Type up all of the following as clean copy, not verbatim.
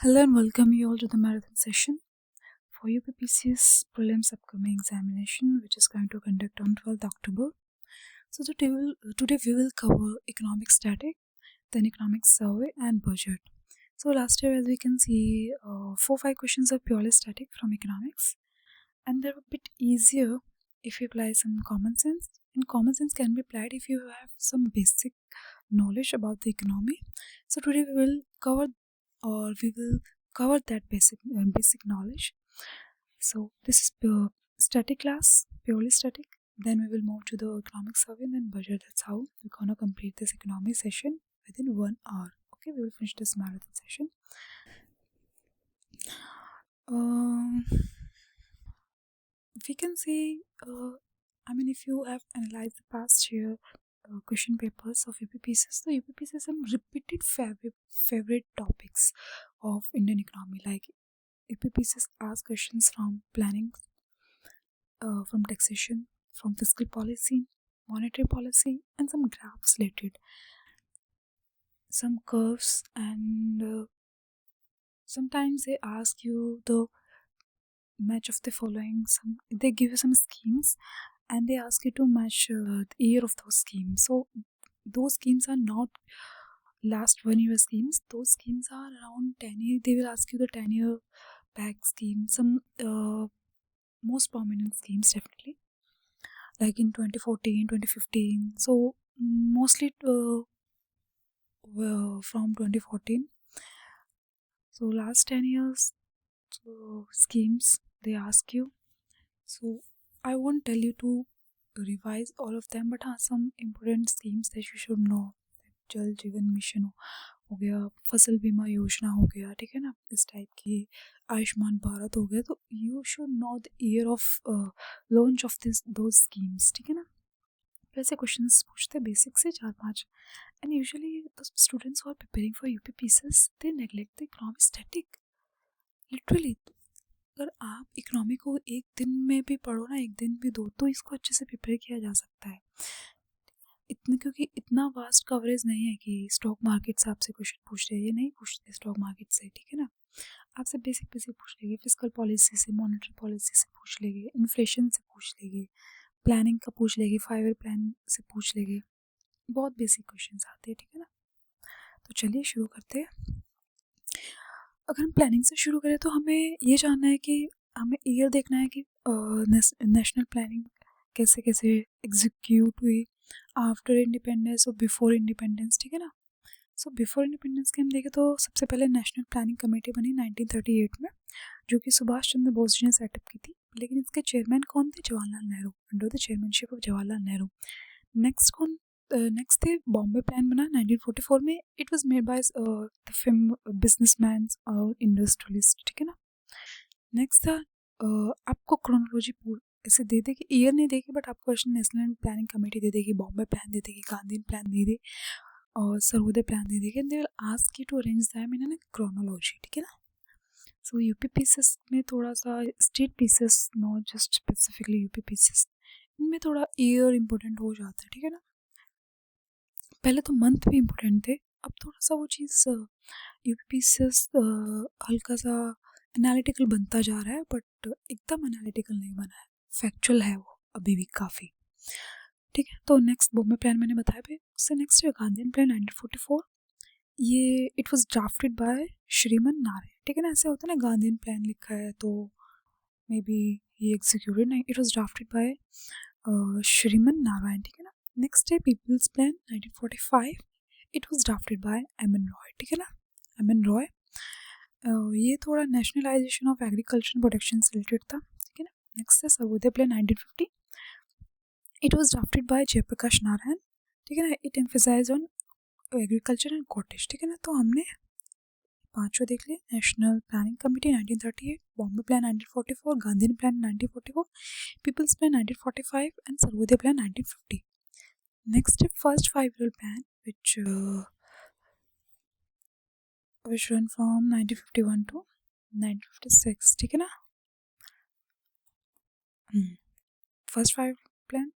Hello and welcome you all to the marathon session for UPPC's prelims upcoming examination, which is going to conduct on 12th October. So today we will cover economic static, then economic survey and budget. So last year, as we can see, 4-5 questions are purely static from economics, and they're a bit easier if you apply some common sense. And common sense can be applied if you have some basic knowledge about the economy. So today we will cover that basic knowledge. So this is static class, purely static. Then we will move to the economic survey and then budget. That's how we're gonna complete this economy session within 1 hour. Okay, we will finish this marathon session. We can see, if you have analyzed the past year question papers of UPPCs, so UPPCs some repeated favorite topics of Indian economy. Like UPPCs ask questions from planning, from taxation, from fiscal policy, monetary policy, and some graphs related, some curves, and sometimes they ask you the match of the following. They give you some schemes and they ask you to match the year of those schemes. So those schemes are not last 1 year schemes. Those schemes are around 10 years. They will ask you the 10-year back scheme. Some most prominent schemes definitely, like in 2014, 2015. So mostly from 2014. So last 10 years schemes they ask you. So I won't tell you to revise all of them, but some important schemes that you should know. जल जीवन mission हो गया, फसल बीमा योजना हो गया, ठीक है ना, इस टाइप की, आयुष्मान भारत हो गया. तो you should know the year of launch of दो स्कीम्स, ठीक है ना. वैसे क्वेश्चंस पूछते बेसिक से 4-5. And usually students who are preparing for UPPCS they neglect the economic static literally. अगर आप इकोनॉमी को एक दिन में भी पढ़ो ना, एक दिन भी दो, तो इसको अच्छे से प्रिपेयर किया जा सकता है. क्योंकि इतना वास्ट कवरेज नहीं है कि स्टॉक मार्केट से आपसे क्वेश्चन पूछ रहे हैं. ये नहीं पूछते स्टॉक मार्केट से, ठीक है ना. आपसे बेसिक पूछ लेंगे, फिजिकल पॉलिसी से, मॉनेटरी पॉलिसी से पूछ लेंगे, इन्फ्लेशन से पूछ लेंगे, प्लानिंग का पूछ लेंगे, 5 ईयर प्लान से पूछ लेंगे. बहुत बेसिक क्वेश्चन आते हैं, ठीक है ना. तो चलिए शुरू करते हैं. अगर हम प्लानिंग से शुरू करें तो हमें ये जानना है कि हमें ईयर देखना है कि नेशनल प्लानिंग कैसे कैसे एग्जीक्यूट हुई आफ्टर इंडिपेंडेंस और बिफोर इंडिपेंडेंस, ठीक है ना. सो बिफोर इंडिपेंडेंस के हम देखें तो सबसे पहले नेशनल प्लानिंग कमेटी बनी 1938 में, जो कि सुभाष चंद्र बोस जी ने सेटअप की थी. लेकिन इसके चेयरमैन कौन थे? Jawaharlal Nehru, under the chairmanship of Jawaharlal Nehru. Next थे बॉम्बे प्लान बना 1944 में. It was made by the businessman और इंडस्ट्रियलिस्ट, ठीक है ना. नेक्स्ट था आपको क्रोनोलॉजी ऐसे दे दे कि ईयर नहीं देगी, बट आपको नेशनल प्लानिंग कमेटी दे देगी, बॉम्बे प्लान दे देगी, गांधी प्लान दे दे और सर्वोदय प्लान दे देगी. They will ask you to arrange them in chronology, ठीक है ना. सो यूपी पीसेस में थोड़ा सा state PCS, not just specifically UP PCS, इनमें थोड़ा ईयर इंपॉर्टेंट हो जाता है, ठीक है ना. पहले तो मंथ भी इम्पोर्टेंट थे, अब थोड़ा सा वो चीज़ यूपीपीसीएस हल्का सा एनालिटिकल बनता जा रहा है, बट एकदम एनालिटिकल नहीं बना है, फैक्चुअल है वो अभी भी काफ़ी, ठीक है. तो नेक्स्ट बॉम्बे प्लान मैंने बताया भी. उससे नेक्स्ट है गांधीयन प्लान 1944. ये it was drafted by Shriman Narayan, ठीक है ना. ऐसे होता है ना, गांधीयन प्लान लिखा है तो मे बी ये एग्जीक्यूटेड नहीं. It was drafted by Shriman Narayan, ठीक है ना. नेक्स्ट है people's plan 1945. It was drafted by M N. Roy, ठीक है ना. एम.एन. रॉय. ये थोड़ा नेशनलाइजेशन ऑफ एग्रीकल्चर प्रोटेक्शन से रिलेटेड था, ठीक है ना. नेक्स्ट है Sarvodaya plan 1950. It was drafted by Jayaprakash Narayan, ठीक है ना. It emphasise on agriculture and cottage, ठीक है ना. तो हमने पांचों देख लिए. National planning committee 1938, Bombay plan 1944, Gandhi plan 1944, people's plan 1945 and Sarvodaya plan 1950. Next है first 5-year plan which run from 1951 to 1956, ठीक है ना. फर्स्ट 5 प्लान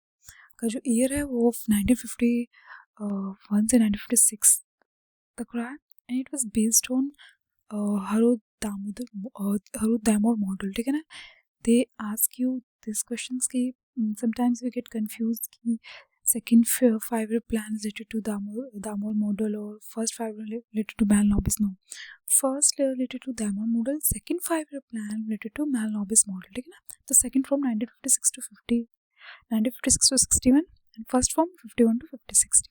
का जो ईयर है वो 1951 से 1956 तक रहा है. And it was based on हरो दामोर मॉडल, ठीक है ना. They ask you this questions कि समटाइम्स वी गेट कंफ्यूज कि second 5-year plan is related to Damor model or first 5 year related to Mahalanobis. No, first related to Damor model, second 5-year plan related to Mahalanobis model, ठीक है ना. तो second from 1956 to 61 and first from 51 to 56.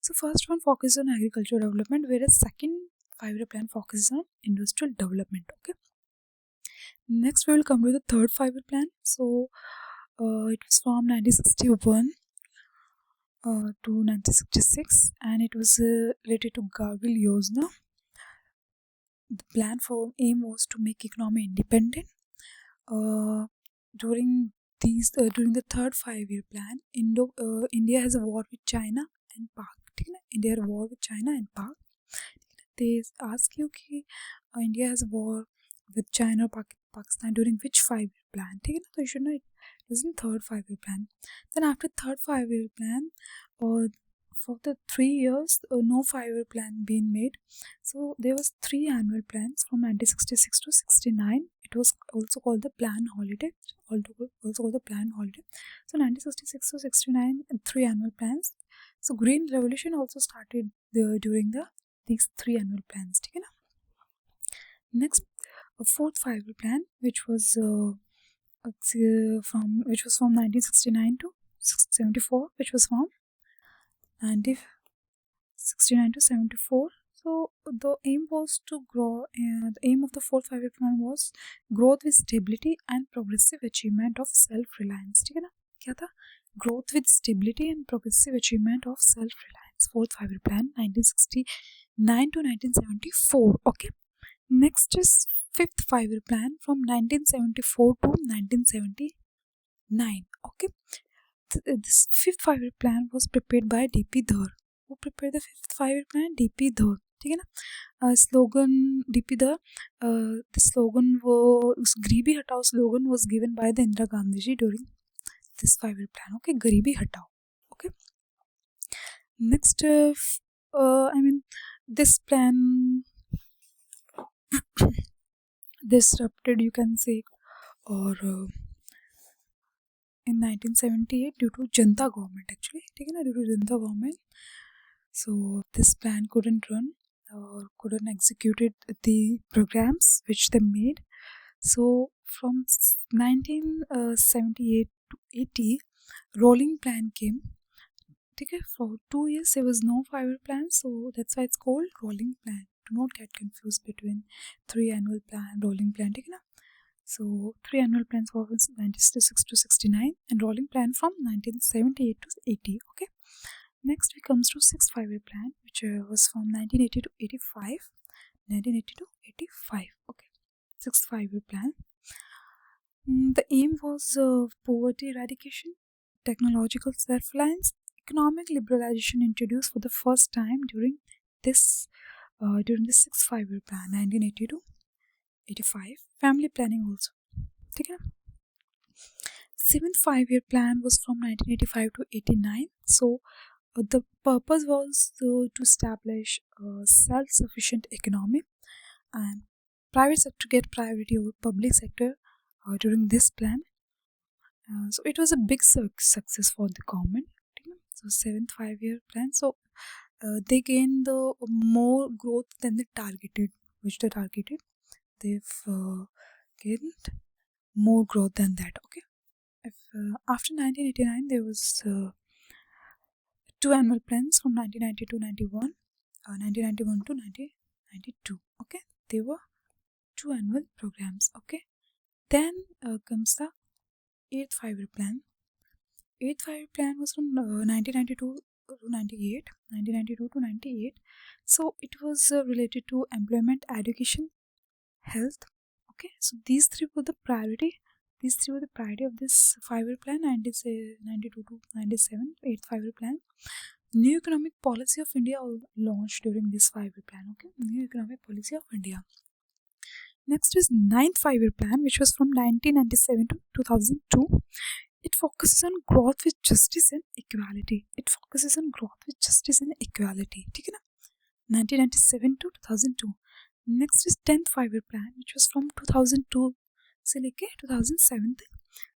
So first one focuses on agricultural development, whereas second 5-year plan focuses on industrial development. Okay. Next we will come to the third 5-year plan. So it was from 1961 to 1966 and it was related to Gargle Yojana. The plan for aim was to make economy independent. During the third 5-year plan, India has a war with China and Pak. ठीक है ना. India has a war with China and Pak. They ask you कि India has a war with China or Pakistan during which 5-year plan, ठीक है ना. तो you should know it was in third 5-year plan. Then after third 5-year plan, for the 3 years no 5-year plan being made. So there was 3 annual plans from 1966 to 69. It was also called the plan holiday, also called the plan holiday. So 1966 to 69 3 annual plans. So green revolution also started during these 3 annual plans, ठीक है ना. Next, a fourth 5-year plan which was from 1969 to 74, which was from 1969 to 74. So the aim was to grow. The aim of the fourth 5-year plan was growth with stability and progressive achievement of self-reliance. ठीक है ना. क्या था? Growth with stability and progressive achievement of self-reliance. Fourth 5-year plan 1969 to 1974. Okay. Next is fifth 5-year plan from 1974 to 1979. Okay. This fifth 5-year plan was prepared by D.P. Dhar. Who prepared the fifth 5-year plan? D.P. Dhar. ठीक है ना. Slogan D.P. Dhar. The slogan was गरीबी हटाओ slogan was given by the Indira Gandhi ji during this 5-year plan. Okay, गरीबी हटाओ. Okay. Next, this plan disrupted, you can say, or in 1978 due to Janta government actually. ठीक है ना. Due to Janta government, so this plan couldn't run or couldn't execute the programs which they made. So from 1978 to 80 rolling plan came. ठीक है. For 2 years there was no 5-year plan, so that's why it's called rolling plan. Do not get confused between 3 annual plan, rolling plan. ठीक है ना. So 3 annual plans were from 1966 to 69 and rolling plan from 1978 to 80. Okay. Next we comes to 6th 5-year plan, which was from 1980 to 85. 1980 to 85. Okay. 6th 5-year plan. The aim was poverty eradication, technological self-reliance, economic liberalization introduced for the first time during the 6th 5-year plan 1980 to 85. Family planning also. ठीक है. 7th 5-year plan was from 1985 to 89. So the purpose was to establish a self-sufficient economy and private sector get priority over public sector during this plan. So it was a big success for the government. So 7th 5-year plan. So they gained the more growth than the targeted, which they targeted. They've gained more growth than that. Okay. After 1989 there was 2 annual plans from 1990 to 91, 1991 to 1992. Okay, they were 2 annual programs. Okay, then comes the 8th 5-year plan. 8th 5-year plan was from 1992 to 98, 1992 to 98. So it was related to employment, education, health. Okay, so these three were the priority. These three were the priority of this 5-year plan, 92 to 97, 8th 5-year plan. New economic policy of India launched during this 5-year plan. Okay, new economic policy of India. Next is 9th 5-year plan, which was from 1997 to 2002. It focuses on growth with justice and equality. It focuses on growth with justice and equality. ठीक है ना. 1997 to 2002. Next is 10th five year plan which was from 2002 से लेके 2007 तक.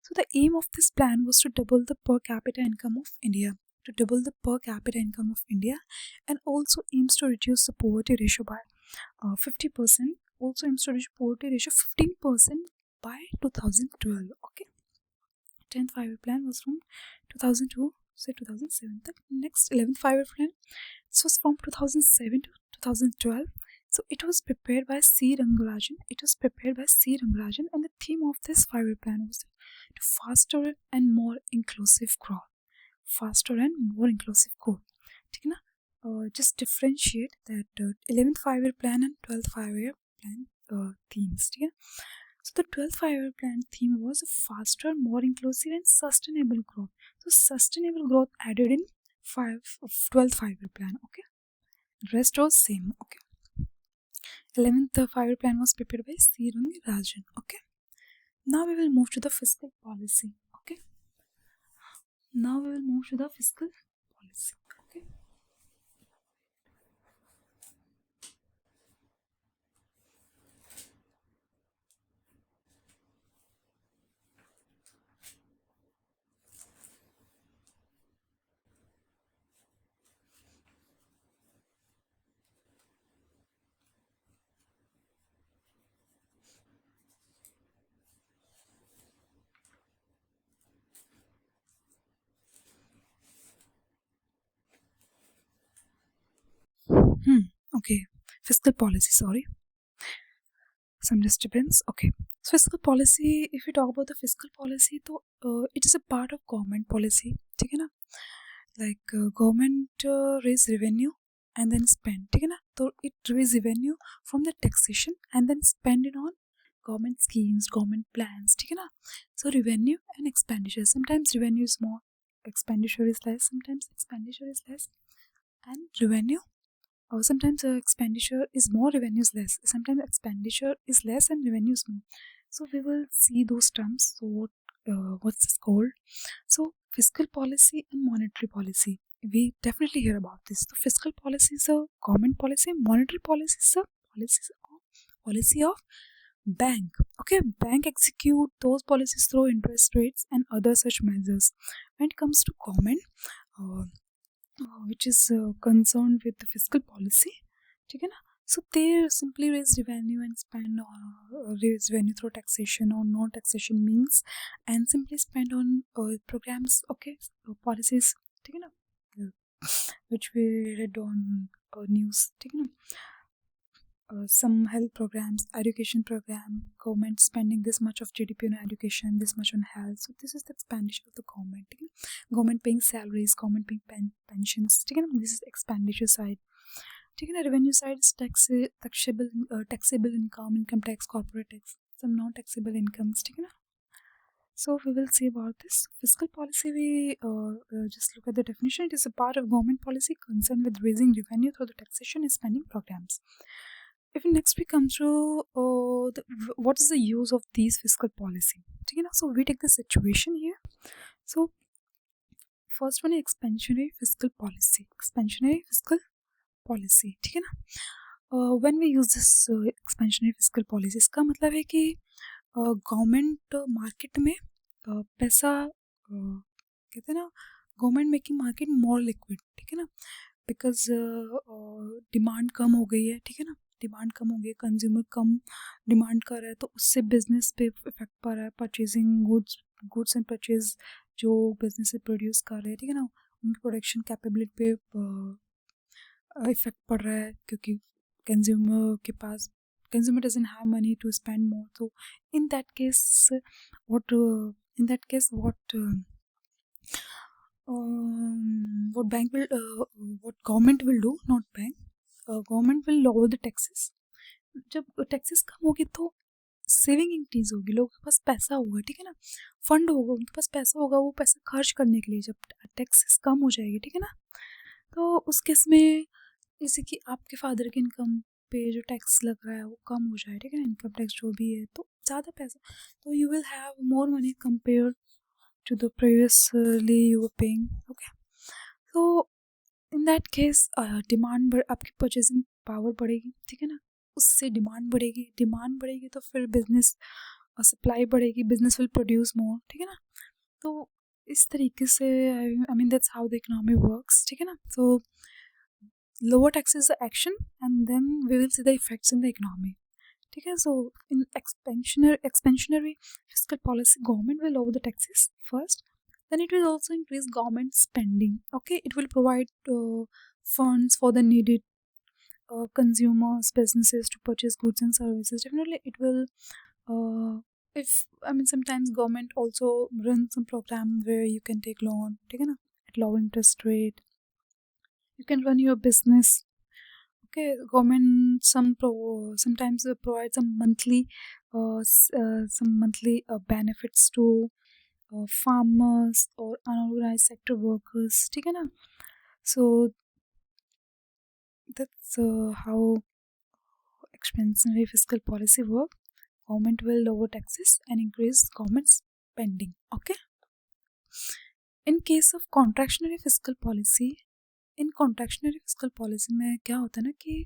So the aim of this plan was to double the per capita income of India, and also aims to reduce the poverty ratio by 50%. Also aims to reduce poverty ratio 15% by 2012. Okay, 10th five-year plan was from 2002 to 2007. The next 11th five-year plan, this was from 2007 to 2012. So it was prepared by C. Rangarajan. And the theme of this five-year plan was to faster and more inclusive growth. ठीक है ना? Just differentiate that 11th five-year plan and 12th five-year plan themes. ठीक है? So the 12th five-year plan theme was faster, more inclusive and sustainable growth. So sustainable growth added in 12th five-year plan. Okay, rest was same. Okay, 11th five-year plan was prepared by C. Rangarajan. Okay, now we will move to the fiscal policy. Okay, now we will move to the fiscal policy. Okay. Okay, fiscal policy, sorry, some disturbance. Okay, so fiscal policy, if we talk about the fiscal policy, तो it is a part of government policy. ठीक है ना? Like government raise revenue and then spend. ठीक है ना? तो it raise revenue from the taxation and then spend it on government schemes, government plans. ठीक है ना? So revenue and expenditure. Sometimes revenue is more, expenditure is less. Sometimes expenditure is less and revenue. Or sometimes expenditure is more, revenue is less. Sometimes expenditure is less and revenue is more. So we will see those terms. So what's this called? So fiscal policy and monetary policy. We definitely hear about this. So fiscal policy is a government policy. Monetary policy is a policy of bank. Okay, bank execute those policies through interest rates and other such measures. When it comes to government, which is concerned with the fiscal policy, ठीक है ना? So they simply raise revenue and spend raise revenue through taxation or no taxation means, and simply spend on programs. Okay, policies. ठीक है ना? Which we read on news. ठीक है ना? Some health programs, education program, government spending this much of GDP on education, this much on health. So this is the expenditure of the government. Government paying salaries, government paying pensions. This is the expenditure side. Revenue side is taxable income tax, corporate tax, some non-taxable incomes. So we will see about this. Fiscal policy, we just look at the definition. It is a part of government policy concerned with raising revenue through the taxation and spending programs. If next we come to what is the use of these fiscal policy. So we take the situation here. So first one is expansionary fiscal policy. ठीक है ना? When we use this expansionary fiscal policy, इसका मतलब है कि government market में पैसा कहते हैं ना, गवर्नमेंट मेकिंग मार्केट मोर लिक्विड. ठीक है ना? बिकॉज डिमांड कम हो गई है. ठीक है ना? डिमांड कम हो गई है, कंज्यूमर कम डिमांड कर रहा है, तो उससे बिजनेस पे इफेक्ट पड़ रहा है. परचेजिंग गुड्स एंड परचेज जो बिजनेस से प्रोड्यूस कर रहे हैं, ठीक है ना, उनकी प्रोडक्शन कैपेबिलिटी पे इफेक्ट पड़ रहा है, क्योंकि consumer doesn't have money to spend more. तो in that case what government will do, not bank, government will lower the taxes. जब टैक्सेस कम होगी तो सेविंग इंक्रीज होगी, लोगों के पास पैसा होगा. ठीक है ना? फंड होगा, उनके पास पैसा होगा, वो पैसा खर्च करने के लिए. जब टैक्सेस कम हो जाएगी, ठीक है ना, तो उस केस में जैसे कि आपके फादर की इनकम पे जो टैक्स लग रहा है वो कम हो जाए. ठीक है ना? इनकम टैक्स जो भी है, तो ज़्यादा पैसा, तो you will have more money compare to the previously you were paying. Okay, तो इन दैट केस डिमांड आपकी परचेजिंग पावर बढ़ेगी. ठीक है ना? उससे डिमांड बढ़ेगी तो फिर बिजनेस सप्लाई बढ़ेगी, बिजनेस विल प्रोड्यूस मोर, ठीक है ना। तो इस तरीके से I mean that's how the economy works, ठीक है ना। सो lower tax is the action and then we will see the effects in the economy, ठीक है। सो इन expansionary fiscal policy, government will lower the taxes first, then it will also increase government spending, okay. It will provide funds for the needed consumers, businesses to purchase goods and services. Definitely it will if I mean sometimes government also runs some program where you can take loan, ठीक है ना, at low interest rate, you can run your business, okay. Government sometimes provide some monthly benefits to farmers or unorganized sector workers, ठीक है ना। So that's how expansionary fiscal policy work. Government will lower taxes and increase government spending, okay. In case of contractionary fiscal policy, in contractionary fiscal policy में क्या होता है ना कि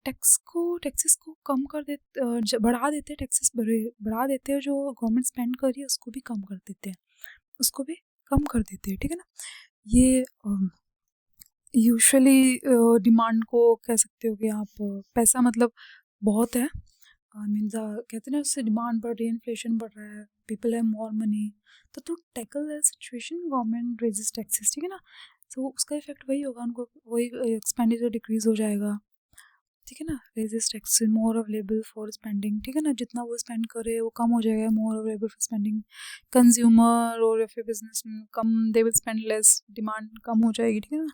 taxes को कम कर देते, बढ़ा देते हैं, टैक्सेस बढ़ा देते हैं, जो गवर्नमेंट स्पेंड कर रही है उसको भी कम कर देते हैं, ठीक है ना। ये यूजुअली डिमांड को कह सकते हो कि आप पैसा मतलब बहुत है, मीन कहते हैं ना, उससे डिमांड बढ़ रही है, इन्फ्लेशन बढ़ रहा है, पीपल हैव मोर मनी, तो to tackle that situation government raises taxes, ठीक है ना। तो उसका इफेक्ट वही होगा, उनको वही एक्सपेंडिचर डिक्रीज हो जाएगा, ठीक है ना। Raises tax more available for spending, ठीक है ना, जितना वो स्पेंड करे वो कम हो जाएगा, more available for spending, consumer और फिर बिजनेस कम, they will spend less, demand कम हो जाएगी, ठीक है ना।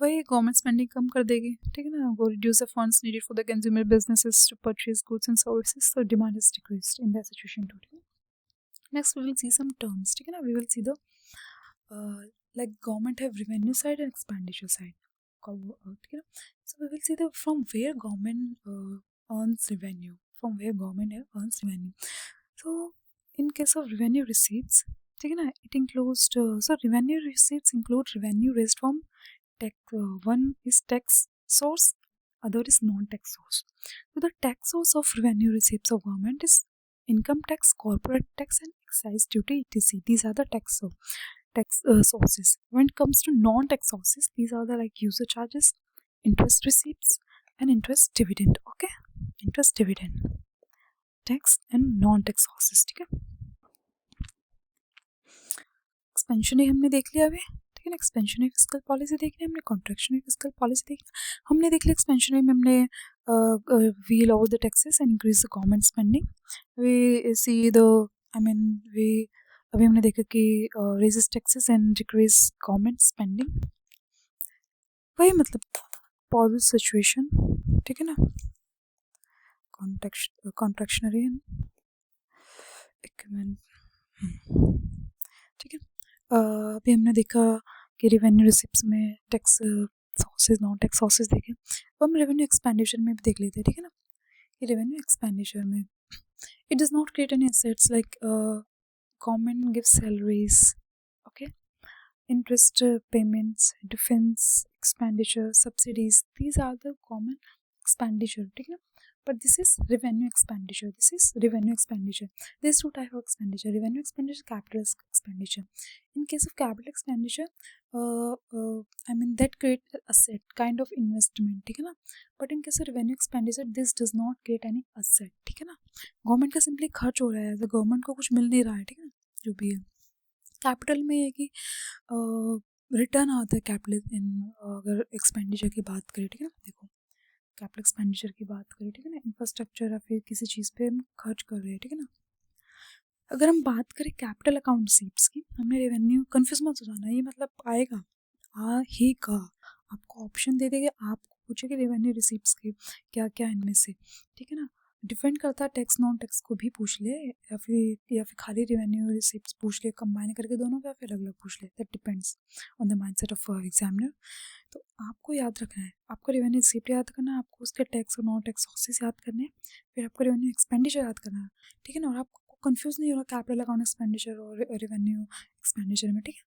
वही गवर्नमेंट स्पेंडिंग कम कर देगी, ठीक है ना, वो reduce the funds needed for the consumer businesses to purchase goods and services, so demand is decreased in that situation too, ठीक है। Next we will see some terms, ठीक है ना, we will see the like government have revenue side and expenditure side, ठीक है ना। So we will see the from where government earns revenue, so in case of revenue receipts, ठीक है ना, it includes so revenue receipts include revenue raised from tax, one is tax source, other is non-tax source. So the tax source of revenue receipts of government is income tax, corporate tax and excise duty, etc. These are the tax sources. When it comes to non-tax sources, these are the like user charges, interest receipts and interest dividend, okay. Interest dividend, tax and non-tax sources, ठीक है। Expansionary हमने देख लिया अभी, ठीक है ना। Expansionary fiscal policy देख लिया हमने, कॉन्ट्रैक्शनरी फिस्कल पॉलिसी देख हमने देख लिया। एक्सपेंशनरी में हमने we lower the taxes and increase the government spending, we see the we अभी हमने देखा कि raises taxes and decrease government spending, वही मतलब पॉजिटिव सिचुएशन, ठीक है ना। कॉन्ट्रैक्शनरी ठीक है। अभी हमने देखा कि रेवेन्यू रिसिप्ट्स में tax sources, non tax sources देखे, अब हम रेवेन्यू एक्सपेंडिचर में भी देख लेते हैं, ठीक है ना। कि रेवेन्यू एक्सपेंडिचर में it does not create any assets like government gives salaries, okay, interest payments, defense expenditure, subsidies, these are the common expenditure, ठीक है ना। but this is revenue expenditure, there's two type of expenditure, revenue expenditure, capital expenditure. In case of capital expenditure, I mean that create asset kind of investment, ठीक है ना। but in case of revenue expenditure, this does not create any asset, ठीक है ना। Government का simply खर्च हो रहा है, तो गवर्नमेंट को कुछ मिल नहीं रहा है, ठीक है ना, जो भी है। कैपिटल में है कि रिटर्न आता है कैपिटल इन, अगर एक्सपेंडिचर की बात करें, ठीक है ना। देखो कैपिटल एक्सपेंडिचर की बात करें, ठीक है ना, इंफ्रास्ट्रक्चर या फिर किसी चीज़ पे हम खर्च कर रहे हैं, ठीक है ना। अगर हम बात करें कैपिटल अकाउंट रिसीप्ट्स की, हमने रेवेन्यू, कन्फ्यूज मत हो जाना, ये मतलब आएगा ही का, आपको ऑप्शन दे देंगे, आपको पूछे कि रेवेन्यू रिसीप्ट्स के क्या क्या इनमें से, ठीक है ना। डिपेंड करता है, टैक्स नॉन टैक्स को भी पूछ ले या फिर खाली रेवेन्यू रिसिप्ट्स पूछ ले, कंबाइन करके दोनों का, फिर अलग अलग पूछ ले, that depends on the mindset of examiner. तो आपको याद रखना है, आपको रेवेन्यू रिसिप्ट याद करना है, आपको उसके टैक्स और नॉन टैक्स सोर्सेस याद करने हैं, फिर आपको रेवेन्यू एक्सपेंडिचर याद करना है, ठीक है ना। और आपको कंफ्यूज नहीं हो रहा कैपिटल अकाउंट एक्सपेंडिचर और रेवेन्यू एक्सपेंडिचर में, ठीक है।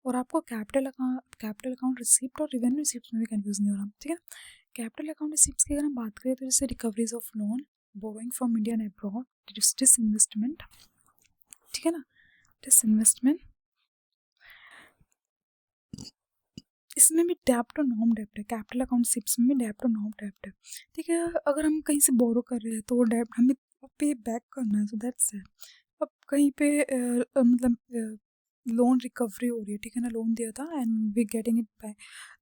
और आपको कैपिटल अकाउंट रिसिप्ट और रेवेन्यू रिसिप्ट में भी कंफ्यूज नहीं हो रहा, ठीक है। कैपिटल अकाउंट रिसीप्ट्स की अगर हम बात करें तो जैसे recoveries of loan, borrowing from India and abroad, disinvestment, ठीक है ना, डिसइन्वेस्टमेंट, इसमें भी डेब्ट और नॉन डेब्ट है, कैपिटल अकाउंट रिसीप्ट्स में भी डेब्ट और नॉन डेब्ट है, ठीक है। अगर हम कहीं से बोरो कर रहे हैं तो वो डेब्ट हमें पे बैक करना है, सो दैट्स इट। अब कहीं पे मतलब लोन रिकवरी हो रही है, ठीक है ना, लोन दिया था and we getting it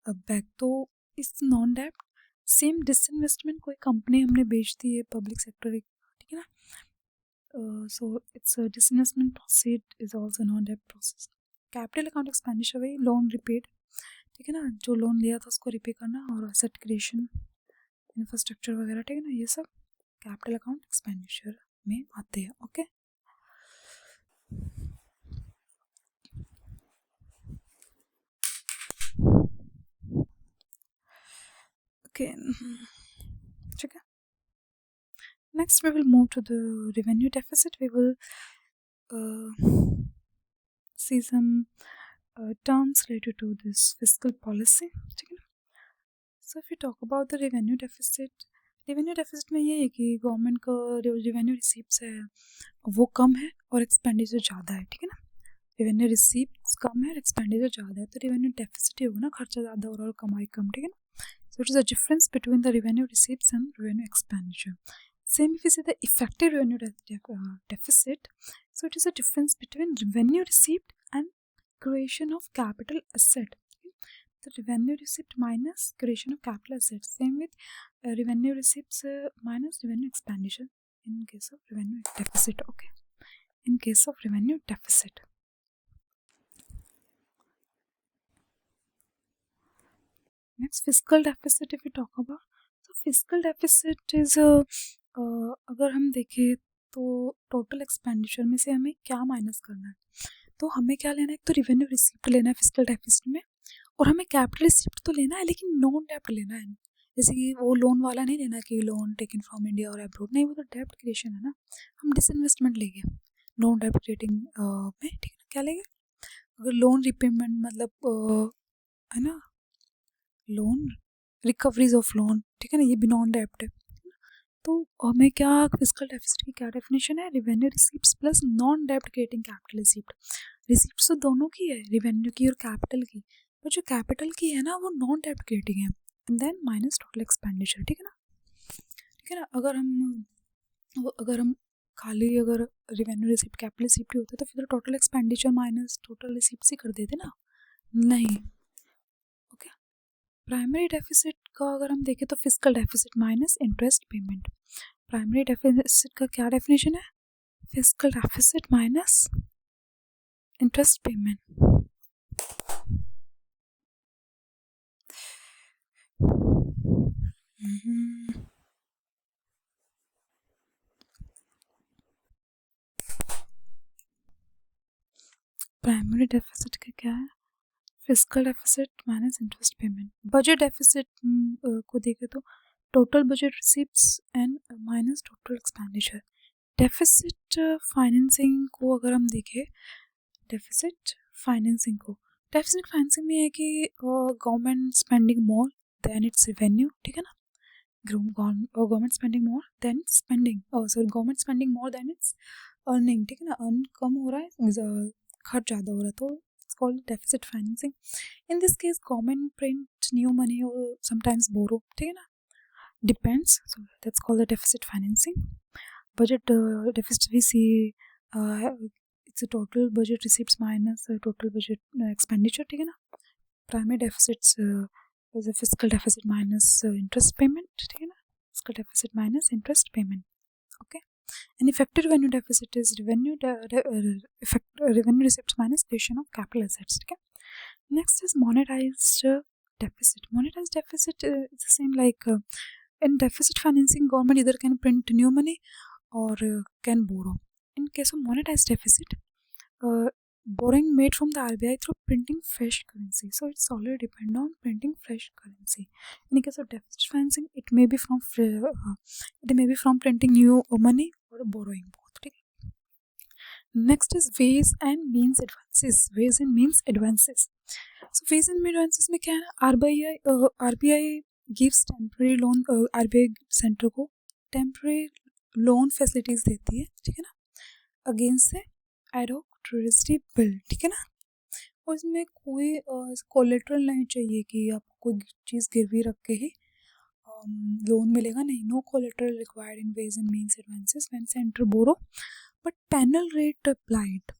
back, तो इस नॉन डेब्ट। सेम डिसइन्वेस्टमेंट, कोई कंपनी हमने बेच दी है पब्लिक सेक्टर, ठीक है ना, so it's disinvestment proceed is also non डेब्ट प्रोसेस। कैपिटल अकाउंट एक्सपेंडिचर वही लोन रिपेड, ठीक है ना, जो लोन लिया था उसको रिपे करना, और एसेट क्रिएशन, इंफ्रास्ट्रक्चर वगैरह, ठीक है ना, ये सब कैपिटल अकाउंट एक्सपेंडिचर में आते हैं। ओके, ओके, ठीक है। Next, we will move to the revenue deficit. We will see some terms related to this fiscal policy. ठीक है ना? So, if we talk about the revenue deficit में ये है कि गवर्नमेंट का रेवेन्यू रिसीप्ट्स है वो कम है और एक्सपेंडिचर ज़्यादा है, ठीक है ना। रेवेन्यू रिसीप्ट्स कम है और एक्सपेंडिचर ज़्यादा है, तो रेवेन्यू डेफिसिट ही होगा ना, खर्चा ज़्यादा हो रहा है और कमाई कम, ठीक है ना। So, it is a difference between the revenue receipts and revenue expenditure. Same if you say the effective revenue deficit, so it is a difference between revenue receipt and creation of capital asset. The revenue receipt minus creation of capital asset. Same with revenue receipts minus revenue expenditure in case of revenue deficit. Okay, in case of revenue deficit. Next, fiscal deficit if we talk about. So fiscal deficit is अगर हम देखें तो total expenditure में से हमें क्या minus करना है, तो हमें क्या लेना है, एक तो रिवेन्यू रिसीप्ट लेना है फिस्कल डेफिसिट में, और हमें कैपिटल रिसीप्ट तो लेना है लेकिन नॉन डेब्ट लेना है, जैसे कि वो लोन वाला नहीं लेना कि लोन टेकन फ्रॉम इंडिया और अब्रोड, नहीं, वो तो डेब्ट क्रिएशन है ना, हम डिसइन्वेस्टमेंट लेंगे नॉन डेब्ट क्रिएटिंग में, ठीक है ना। क्या लेंगे, अगर लोन रिपेमेंट मतलब है ना, लोन रिकवरीज ऑफ लोन, ठीक है ना, ये भी नॉन डेब्ट है, तो हमें क्या फिस्कल डेफिसिट की क्या डेफिनेशन है, रिवेन्यू रिसीप्ट्स प्लस नॉन डेब्ट क्रिएटिंग कैपिटल रिसीप्ट। रिसीप्ट्स तो दोनों की है, रिवेन्यू की और कैपिटल की, पर जो कैपिटल की है ना वो नॉन डेब्ट क्रिएटिंग है, and then minus total expenditure, ठीक है ना, ठीक है ना। अगर हम खाली अगर रिवेन्यू रिसीप्ट कैपिटल रिसीप्ट ही होता तो फिर total expenditure minus total receipts ही कर देते ना, नहीं। प्राइमरी डेफिसिट का अगर हम देखें तो fiscal deficit minus interest payment. Primary deficit का क्या डेफिनेशन है, fiscal deficit minus interest payment. Primary deficit का क्या है, fiscal deficit minus interest payment. Budget deficit को देखें तो total budget receipts and minus total expenditure. Deficit financing को अगर हम देखें, डेफिसिट फाइनेंसिंग में है कि government spending more than it's revenue, ठीक है ना, government spending more than it's spending, government spending more than it's earning, ठीक है ना, अर्न कम हो रहा है, खर्च ज़्यादा हो रहा है, तो it's called deficit financing. In this case government print new money और समटाइम्स बोरो, ठीक है ना, depends, so that's called the deficit financing. Budget deficit we see it's a total budget receipts minus total budget expenditure, ठीक है ना। Primary deficits is a fiscal deficit minus interest payment, ठीक है ना, fiscal deficit minus interest payment, okay। and effective revenue deficit is revenue receipts minus creation of capital assets, ठीक है। next is monetized deficit is the same like in deficit financing government either can print new money or can borrow. In case of monetized deficit, borrowing made from the RBI through printing fresh currency, so it's solely depend on printing fresh currency. In case of deficit financing, it may be from printing new money or borrowing both, ठीक है। next is ways and means advances। so ways and means advances में क्या है, RBI gives temporary loan, RBI centre को temporary loan facilities देती है, ठीक है ना, अगेंस्ट से एडॉक ट्रेजरी बिल, ठीक है ना। और इसमें कोई कोलेट्रल नहीं चाहिए कि आपको कोई चीज़ गिरवी रख के ही लोन मिलेगा, नहीं, no collateral required in ways and means advances when centre borrow, but penal rate applied,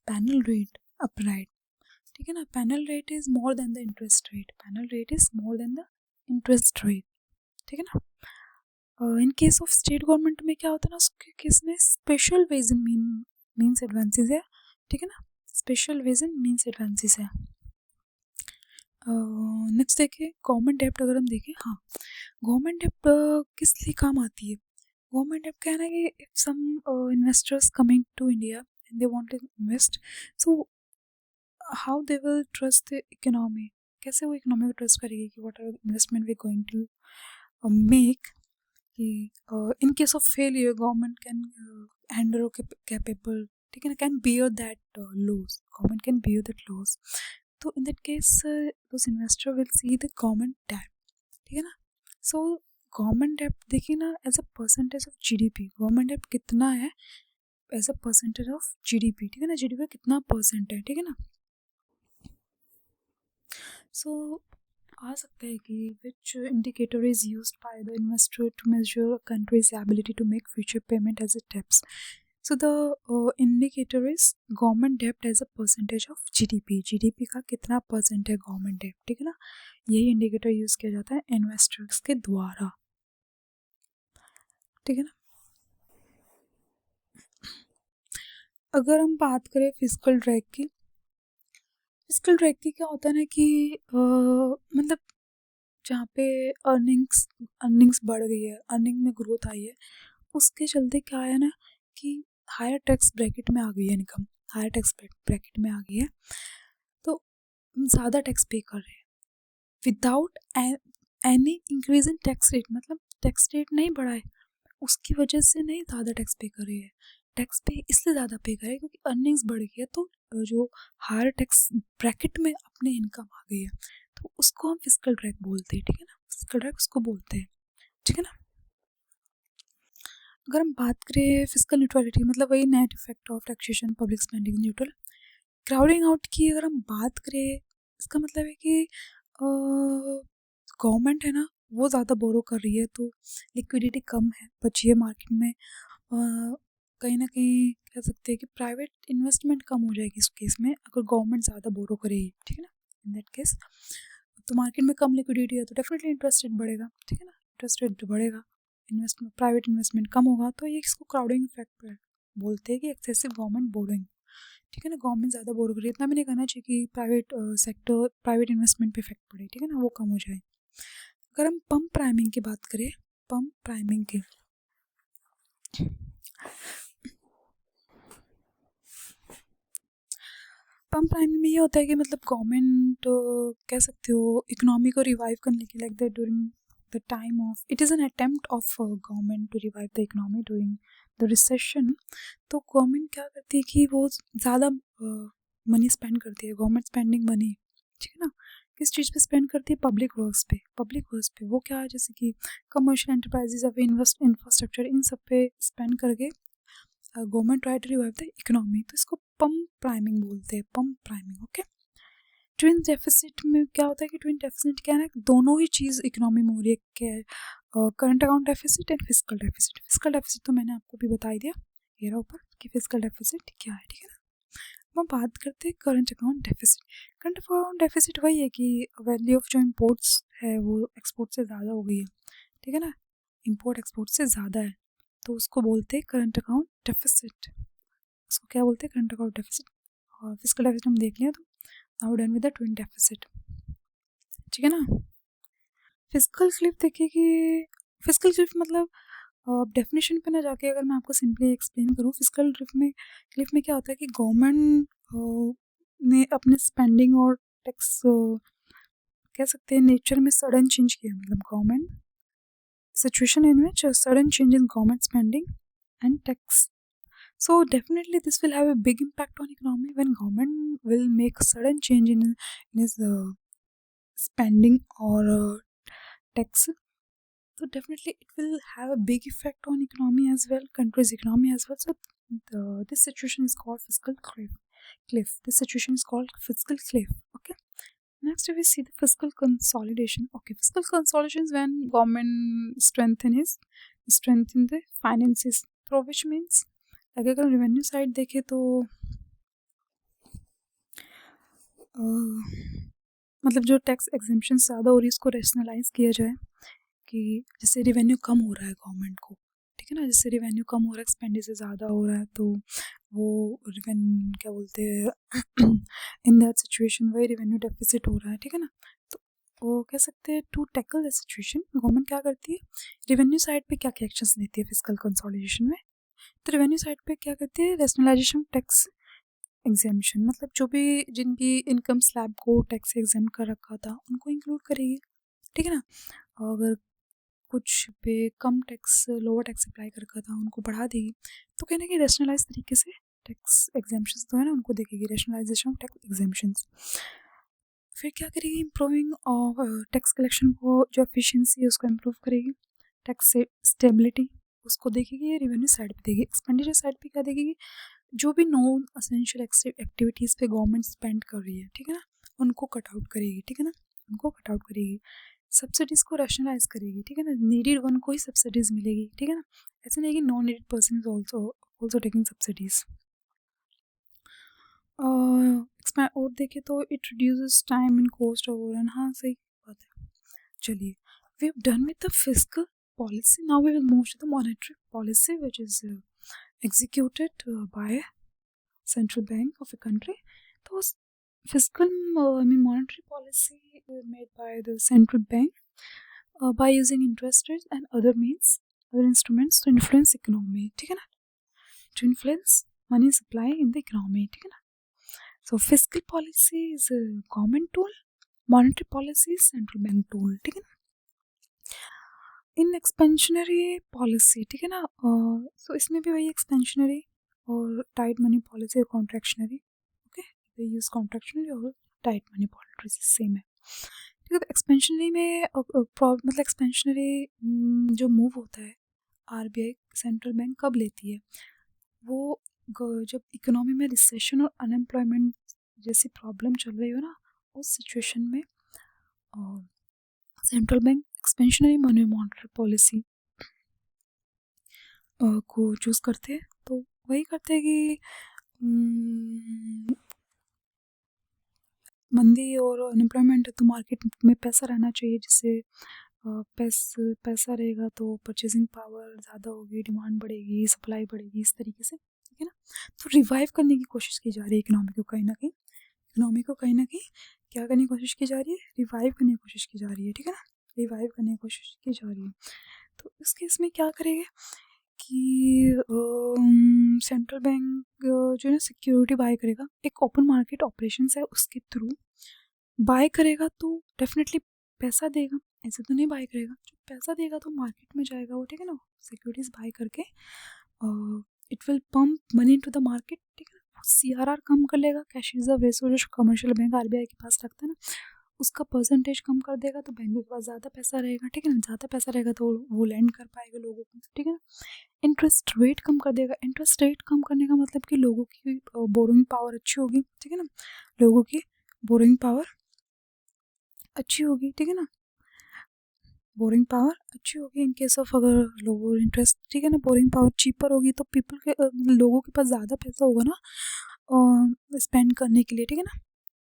ठीक है ना। Penal rate is more than the interest rate, penal rate is more than the interest rate, ठीक है ना। In case of state government में क्या होता है ना, उसके केस में special ways and means advances है, ठीक है ना, special ways and means advances है। नेक्स्ट देखिए गवर्नमेंट डेप्ट, अगर हम देखें, हाँ, गवर्नमेंट डेप्ट किस लिए काम आती है। गवर्नमेंट डेप्ट क्या है ना कि if some investors coming to India and they want to invest, so how they will trust the economy, कैसे वो इकोनॉमी को ट्रस्ट करेगी कि what are investment we going to make, कि in case of failure government can handle capable, ठीक है ना, can bear that loss, government can bear that loss. तो in that case those investor will see the government डेप्ट, ठीक है ना। So government डेप्ट देखिए ना as a percentage of GDP, government डेप्ट कितना है as a percentage of GDP, ठीक है ना, जीडीपी कितना परसेंट है, ठीक है ना। सो आ सकता है कि which indicator is used by the investor to measure a country's ability to make future payment as a डेप्ट। So the indicator is government debt as a percentage of GDP, GDP का कितना परसेंट है government डेप्ट, ठीक है ना, यही indicator use किया जाता है इन्वेस्टर्स के द्वारा, ठीक है ना। अगर हम बात करें फिस्कल ड्रैग की, फिस्कल ड्रैग की क्या होता है ना कि मतलब जहाँ पे अर्निंग्स बढ़ गई है, अर्निंग में ग्रोथ आई है, उसके चलते क्या है ना कि हायर टैक्स ब्रैकेट में आ गई है इनकम, हायर टैक्स ब्रैकेट में आ गई है, तो ज़्यादा टैक्स पे कर रहे हैं without any increase in tax rate, मतलब टैक्स रेट नहीं बढ़ा है उसकी वजह से नहीं ज़्यादा टैक्स पे कर रहे हैं, टैक्स पे इसलिए ज़्यादा पे करे क्योंकि अर्निंग्स बढ़ गई है, तो जो हायर टैक्स ब्रैकेट में अपने इनकम आ गई है, तो उसको हम फिस्कल ड्रैग बोलते हैं, ठीक है ना, फिस्कल ड्रैग उसको बोलते हैं, ठीक है ना। अगर हम बात करें फिस्कल न्यूट्रलिटी, मतलब वही net effect of taxation public spending neutral. Crowding out की अगर हम बात करें, इसका मतलब है कि गवर्नमेंट है ना वो ज़्यादा बोरो कर रही है, तो लिक्विडिटी कम है बची है मार्केट में, कहीं ना कहीं कह सकते हैं कि प्राइवेट इन्वेस्टमेंट कम हो जाएगी इस केस में अगर गवर्नमेंट ज़्यादा बोरो करेगी, ठीक है ना, इन दैट केस। तो मार्केट में कम लिक्विडिटी है तो डेफिनेटली इंटरेस्ट रेट बढ़ेगा, ठीक है ना, इंटरेस्ट रेट बढ़ेगा, इन्वेस्टमेंट प्राइवेट इन्वेस्टमेंट कम होगा, तो ये इसको क्राउडिंग इफेक्ट बोलते हैं कि एक्सेसिव गवर्नमेंट बोरोइंग, ठीक है ना, गवर्नमेंट ज़्यादा बोरो करे, इतना भी नहीं करना चाहिए कि प्राइवेट सेक्टर प्राइवेट इन्वेस्टमेंट पे इफेक्ट पड़े, ठीक है ना, वो कम हो जाए। अगर हम पंप प्राइमिंग की बात करें, पंप प्राइमिंग की, पंप प्राइमिंग में ये होता है कि मतलब गवर्नमेंट कह सकते हो इकोनॉमी को रिवाइव करने के like the during the time of, it is an attempt of government to revive the economy during the recession. तो गवर्नमेंट क्या करती है कि वो ज़्यादा मनी स्पेंड करती है, गवर्नमेंट स्पेंडिंग मनी, ठीक है ना, किस चीज़ पे स्पेंड करती है, पब्लिक वर्क्स पे, पब्लिक वर्क्स पे, वो क्या है जैसे कि कमर्शियल एंटरप्राइजेज अब इंफ्रास्ट्रक्चर इन सब पे स्पेंड करके government try to revive the economy, तो इसको पंप प्राइमिंग बोलते हैं, pump priming, okay. Twin deficit में क्या होता है कि ट्विन डेफिसिट क्या है ना, दोनों ही चीज़ इकोनॉमी में हो रही है, क्या है current account deficit and fiscal deficit. Fiscal deficit तो मैंने आपको भी बता ही दिया ये रहा ऊपर कि फिस्कल डेफिसिट क्या है, ठीक है ना। हम बात करते हैं current account deficit. Current account deficit वही है कि वैल्यू ऑफ जो इम्पोर्ट्स है वो एक्सपोर्ट से ज़्यादा हो गई है, ठीक है ना, इम्पोर्ट एक्सपोर्ट से ज़्यादा है, तो उसको बोलते हैं करंट अकाउंट डेफिसिट, उसको क्या बोलते हैं करंट अकाउंट डेफिसिट। और फिस्कल डेफिसिट हम देख लिया, तो now done with the twin deficit, ठीक है ना। फिस्कल क्लिफ देखिए कि फिस्कल क्लिफ मतलब डेफिनेशन पे ना जाके अगर मैं आपको सिंपली एक्सप्लेन करूँ, फिस्कल क्लिफ में क्या होता है कि गवर्नमेंट ने अपने स्पेंडिंग और टैक्स कह सकते हैं नेचर में सडन चेंज किया, मतलब government situation in which sudden change in government spending and tax, so definitely this will have a big impact on economy when government will make a sudden change in his spending or tax, तो definitely it will have a big effect on economy as well, country's economy as well. So this situation is called fiscal cliff. This situation is called fiscal cliff. Okay. Next, we see the fiscal consolidation. Okay, fiscal consolidation is when government strengthen the finances, through which means अगर revenue side देखें तो मतलब जो tax exemption ज़्यादा हो रही है उसको रेशनलाइज किया जाए कि जैसे रिवेन्यू कम हो रहा है गवर्नमेंट को, ठीक है ना, जैसे रिवेन्यू कम हो रहा है, एक्सपेंडिचर ज़्यादा हो रहा है, तो वो रिवेन्यू क्या बोलते हैं इन दैट सिचुएशन वही रिवेन्यू डेफिसिट हो रहा है, ठीक है ना। तो वो कह सकते हैं to tackle the situation government क्या करती है, रिवेन्यू साइड पे क्या क्या एक्शंस लेती है फिजिकल कंसोलिडेशन में। तो रिवेन्यू साइड पे क्या करती है, रेशनलाइजेशन टैक्स एग्जामेशन, मतलब जो भी जिनकी इनकम स्लैब को टैक्स एग्जाम कर रखा था उनको इंक्लूड करेगी, ठीक है ना। अगर कुछ पे कम टैक्स लोअर टैक्स अप्लाई कर रखा था उनको बढ़ा देगी, तो कहना कि रेशनलाइज तरीके से टैक्स एग्जाम्पशंस तो है ना उनको देखेगी, रेशनलाइजेशन ऑफ टैक्स एग्जाम्पशंस। फिर क्या करेगी, इम्प्रूविंग ऑफ टैक्स कलेक्शन को जो एफिशिएंसी है उसको इम्प्रूव करेगी, टैक्स स्टेबिलिटी उसको देखेगी, रेवेन्यू साइड पे देगी। एक्सपेंडिचर साइड पे क्या देखेगी, जो भी नॉन असेंशियल एक्टिविटीज़ पे गवर्नमेंट स्पेंड कर रही है, ठीक है ना, उनको कट आउट करेगी, ठीक है ना, उनको कट आउट करेगी। सब्सिडीज़ को रैशनलाइज करेगी, ठीक है ना, नीडेड वन को ही सब्सिडीज़ मिलेगी, ठीक है ना, ऐसे नहीं कि non needed person is also taking subsidies. और देखें तो it reduces time and cost over and, हाँ सही बात है। चलिए, we have done with the fiscal policy, now we will move to the monetary policy which is executed by central bank of a country. तो fiscal monetary policy made by the central bank by using interest rates and other instruments to influence economy, ठीक है ना, to influence money supply in the economy, ठीक है ना। So fiscal policy is a government tool, monetary policy is central bank tool, ठीक है ना। इन expansionary policy, ठीक है ना, सो इसमें भी वही एक्सपेंशनरी और टाइट मनी पॉलिसी और कॉन्ट्रैक्शनरी, ओके, दे यूज कॉन्ट्रैक्शनरी और टाइट मनी पॉलिसी सेम है, ठीक है। तो एक्सपेंशनरी में मतलब एक्सपेंशनरी जो मूव होता है आरबीआई सेंट्रल बैंक कब लेती है, वो जब इकोनॉमी में रिसेशन और अनएम्प्लॉयमेंट जैसी प्रॉब्लम चल रही हो ना, उस सिचुएशन में central bank expansionary money monetary policy को चूज़ करते हैं। तो वही करते हैं कि मंदी और अनएम्प्लॉयमेंट है तो मार्केट में पैसा रहना चाहिए, जिससे पैसा रहेगा तो परचेजिंग पावर ज़्यादा होगी, डिमांड बढ़ेगी, सप्लाई बढ़ेगी, इस तरीके से, ठीक है ना। तो रिवाइव करने की कोशिश की जा रही है इकोनॉमी को, कहीं ना कहीं क्या करने की कोशिश की जा रही है, रिवाइव करने की कोशिश की जा रही है, ठीक है ना, रिवाइव करने की कोशिश की जा रही है। तो इस केस में क्या करेगा कि सेंट्रल बैंक जो है ना सिक्योरिटी बाय करेगा, एक ओपन मार्केट ऑपरेशन है उसके थ्रू बाय करेगा, तो डेफिनेटली पैसा देगा, ऐसे तो नहीं बाय करेगा, जो पैसा देगा तो मार्केट में जाएगा वो, ठीक है ना, सिक्योरिटीज बाय करके it will pump money into the market, ठीक है ना। सीआरआर कम कर लेगा, कैश रिजर्व रेशो जो कमर्शियल बैंक आरबीआई के पास रखता है ना, उसका परसेंटेज कम कर देगा, तो बैंकों के पास ज़्यादा पैसा रहेगा, ठीक है ना, ज़्यादा पैसा रहेगा तो वो लैंड कर पाएगा लोगों को, ठीक है ना। इंटरेस्ट रेट कम कर देगा, इंटरेस्ट रेट कम करने का मतलब कि लोगों की बोरोइंग पावर अच्छी होगी, ठीक है ना, लोगों की बोरोइंग पावर अच्छी होगी, ठीक है ना, बोरिंग पावर अच्छी होगी इन केस ऑफ अगर लोअर इंटरेस्ट, ठीक है ना, बोरिंग पावर चीपर होगी तो पीपल के लोगों के पास ज़्यादा पैसा होगा ना स्पेंड करने के लिए, ठीक है ना,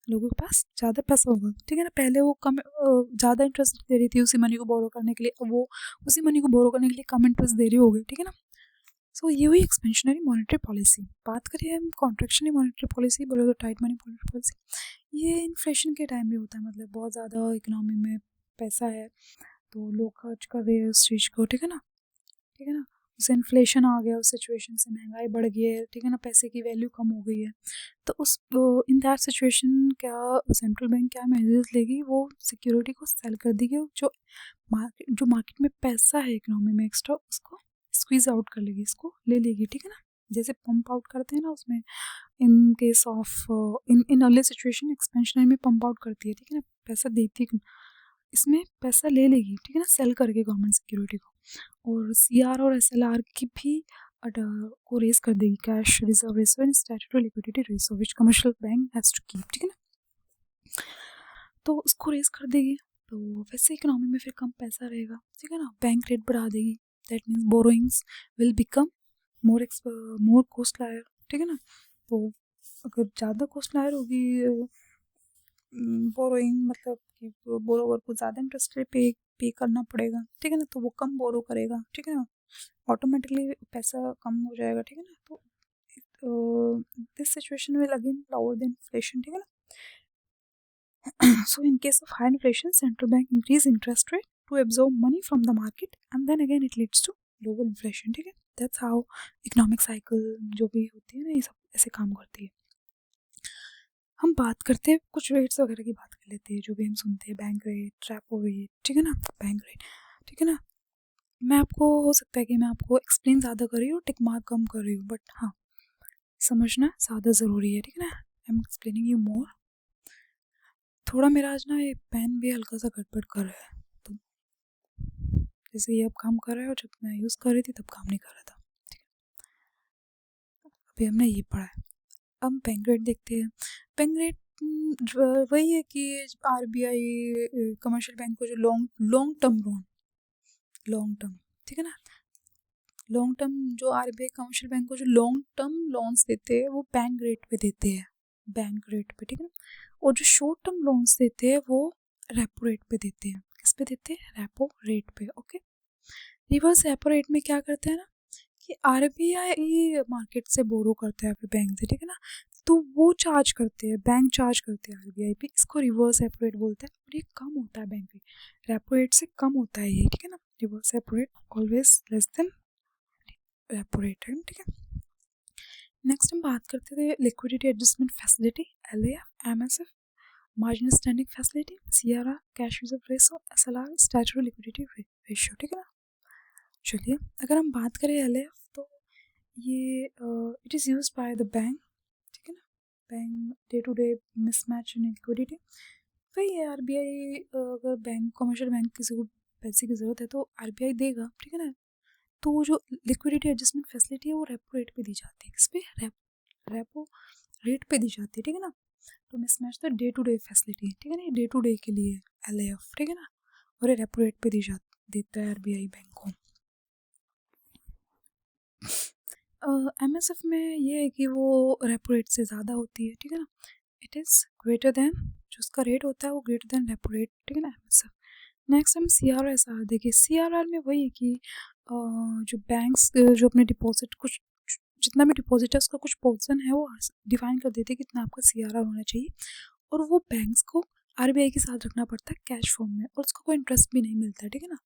लोगों के पास ज़्यादा पैसा होगा, ठीक है ना। पहले वो कम ज़्यादा इंटरेस्ट दे रही थी उसी मनी को बोरो करने के लिए, अब वो उसी मनी को बोरो करने के लिए कम इंटरेस्ट दे रही होगी, ठीक है ना। सो ये हुई एक्सपेंशनरी मॉनेटरी पॉलिसी। बात करिए हम कॉन्ट्रैक्शनरी मॉनेटरी पॉलिसी, बोले तो टाइट मनी मॉनेटरी पॉलिसी, ये इन्फ्लेशन के टाइम में होता है, मतलब बहुत ज़्यादा इकोनॉमी में पैसा है तो लोग खर्च कर रहे हैं उस चीज़ को, ठीक है ना, उसे इन्फ्लेशन आ गया, उस सिचुएशन से महंगाई बढ़ गई है, ठीक है ना, पैसे की वैल्यू कम हो गई है, तो उस इन दैट सिचुएशन क्या सेंट्रल बैंक क्या मेजर्स लेगी, वो सिक्योरिटी को सेल कर देगी, जो मार्केट में पैसा है इकोनॉमी में एक्स्ट्रा उसको स्क्वीज आउट कर लेगी, इसको ले लेगी, ठीक है ना, जैसे पंप आउट करते हैं ना उसमें, इन case of in early situation expansionary में पंप आउट करती है, ठीक है ना, पैसा देती है इसमें पैसा ले लेगी, ठीक है ना, सेल करके गवर्नमेंट सिक्योरिटी को, और सीआर और एसएलआर की भी को रेस कर देगी, cash reserve ratio and statutory liquidity ratio which commercial bank has to keep, ठीक है ना, तो उसको रेस कर देगी। तो वैसे इकोनॉमी में फिर कम पैसा रहेगा, ठीक है ना, बैंक रेट बढ़ा देगी, that means borrowings will become more costlier, ठीक है ना। तो अगर ज़्यादा कॉस्ट लायर होगी बोरोइंग, मतलब कि बोरोवर को ज़्यादा इंटरेस्ट रेट पे करना पड़ेगा, ठीक है ना, तो वो कम बोरो करेगा, ठीक है ना, ऑटोमेटिकली पैसा कम हो जाएगा, ठीक है ना। तो this situation will again lower the inflation, ठीक है ना। So in case of high inflation, central bank increase interest rate to absorb money from the market, and then again it leads to lower inflation, ठीक है। That's how economic cycle जो भी होती है ना, ये सब ऐसे काम करती है। हम बात करते हैं कुछ रेट्स वगैरह की, बात कर लेते हैं जो भी हम सुनते हैं, बैंक रेट, रेपो रेट, ठीक है ना, बैंक रेट, ठीक है ना। मैं आपको, हो सकता है कि मैं आपको एक्सप्लेन ज़्यादा कर रही हूँ, टिक मार्क कम कर रही हूँ, बट हाँ समझना ज़्यादा ज़रूरी है, ठीक है ना। I am explaining you more. थोड़ा मेरा आज ना ये पेन भी हल्का सा गड़बड़ कर रहा है, तो जैसे ये अब काम कर रहा है और जब मैं यूज़ कर रही थी तब काम नहीं कर रहा था, ठीक है। अभी हमने ये पढ़ा है, अब बैंक रेट देखते हैं। बैंक रेट वही है कि आरबीआई कमर्शियल बैंक को जो लॉन्ग टर्म, ठीक है ना, लॉन्ग टर्म जो आरबीआई कमर्शियल बैंक को जो लॉन्ग टर्म लोन्स देते हैं वो बैंक रेट पे देते हैं, बैंक रेट पे, ठीक है ना। और जो शॉर्ट टर्म लोन्स देते हैं वो रेपो रेट पे देते हैं। किस पे देते हैं? रेपो रेट पे, ओके। रिवर्स रेपो रेट में क्या करते हैं ना कि आरबीआई मार्केट से बोरो करता है फिर बैंक से, ठीक है ना, तो वो चार्ज करते हैं, बैंक चार्ज करते हैं आरबीआई पे, इसको रिवर्स रेपो रेट बोलते हैं, और ये कम होता है बैंक रेपो रेट से कम होता है ये, ठीक है ना। Reverse repo rate always less than repo rate, ठीक है। नेक्स्ट हम बात करते थे liquidity adjustment facility, LAF, MSF, marginal standing facility, CRR, cash reserve ratio, SLR, statutory liquidity ratio, ठीक है ना। चलिए अगर हम बात करें एलएएफ, तो ये it is used by the bank, ठीक है ना, bank day to day mismatch in liquidity. वही है आरबीआई, अगर बैंक कमर्शियल बैंक किसी को पैसे की ज़रूरत है तो आरबीआई देगा, ठीक है ना। तो जो लिक्विडिटी एडजस्टमेंट फैसिलिटी है वो रेपो रेट पे दी जाती है, किस पे? रेपो रेट पे दी जाती है, ठीक है ना। तो mismatch the day to day facility, ठीक है ना, डे टू डे के लिए एलएएफ, ठीक है ना, और ये रेपो रेट पे देता है आरबीआई बैंक को। एमएसएफ में ये है कि वो रेपो रेट से ज़्यादा होती है, ठीक है ना, इट इज़ ग्रेटर देन, जो उसका रेट होता है वो ग्रेटर देन रेपो रेट, ठीक है ना, एमएसएफ। नेक्स्ट हम सीआरआर देखिए। सीआरआर में वही है कि जो बैंक्स जो अपने डिपॉजिट, कुछ जितना भी डिपॉजिट है उसका कुछ पोर्शन है वो डिफाइन कर देते हैं कितना आपका सीआरआर होना चाहिए, और वो बैंक्स को आरबीआई के साथ रखना पड़ता है कैश फॉर्म में, और उसका कोई इंटरेस्ट भी नहीं मिलता है, ठीक है ना,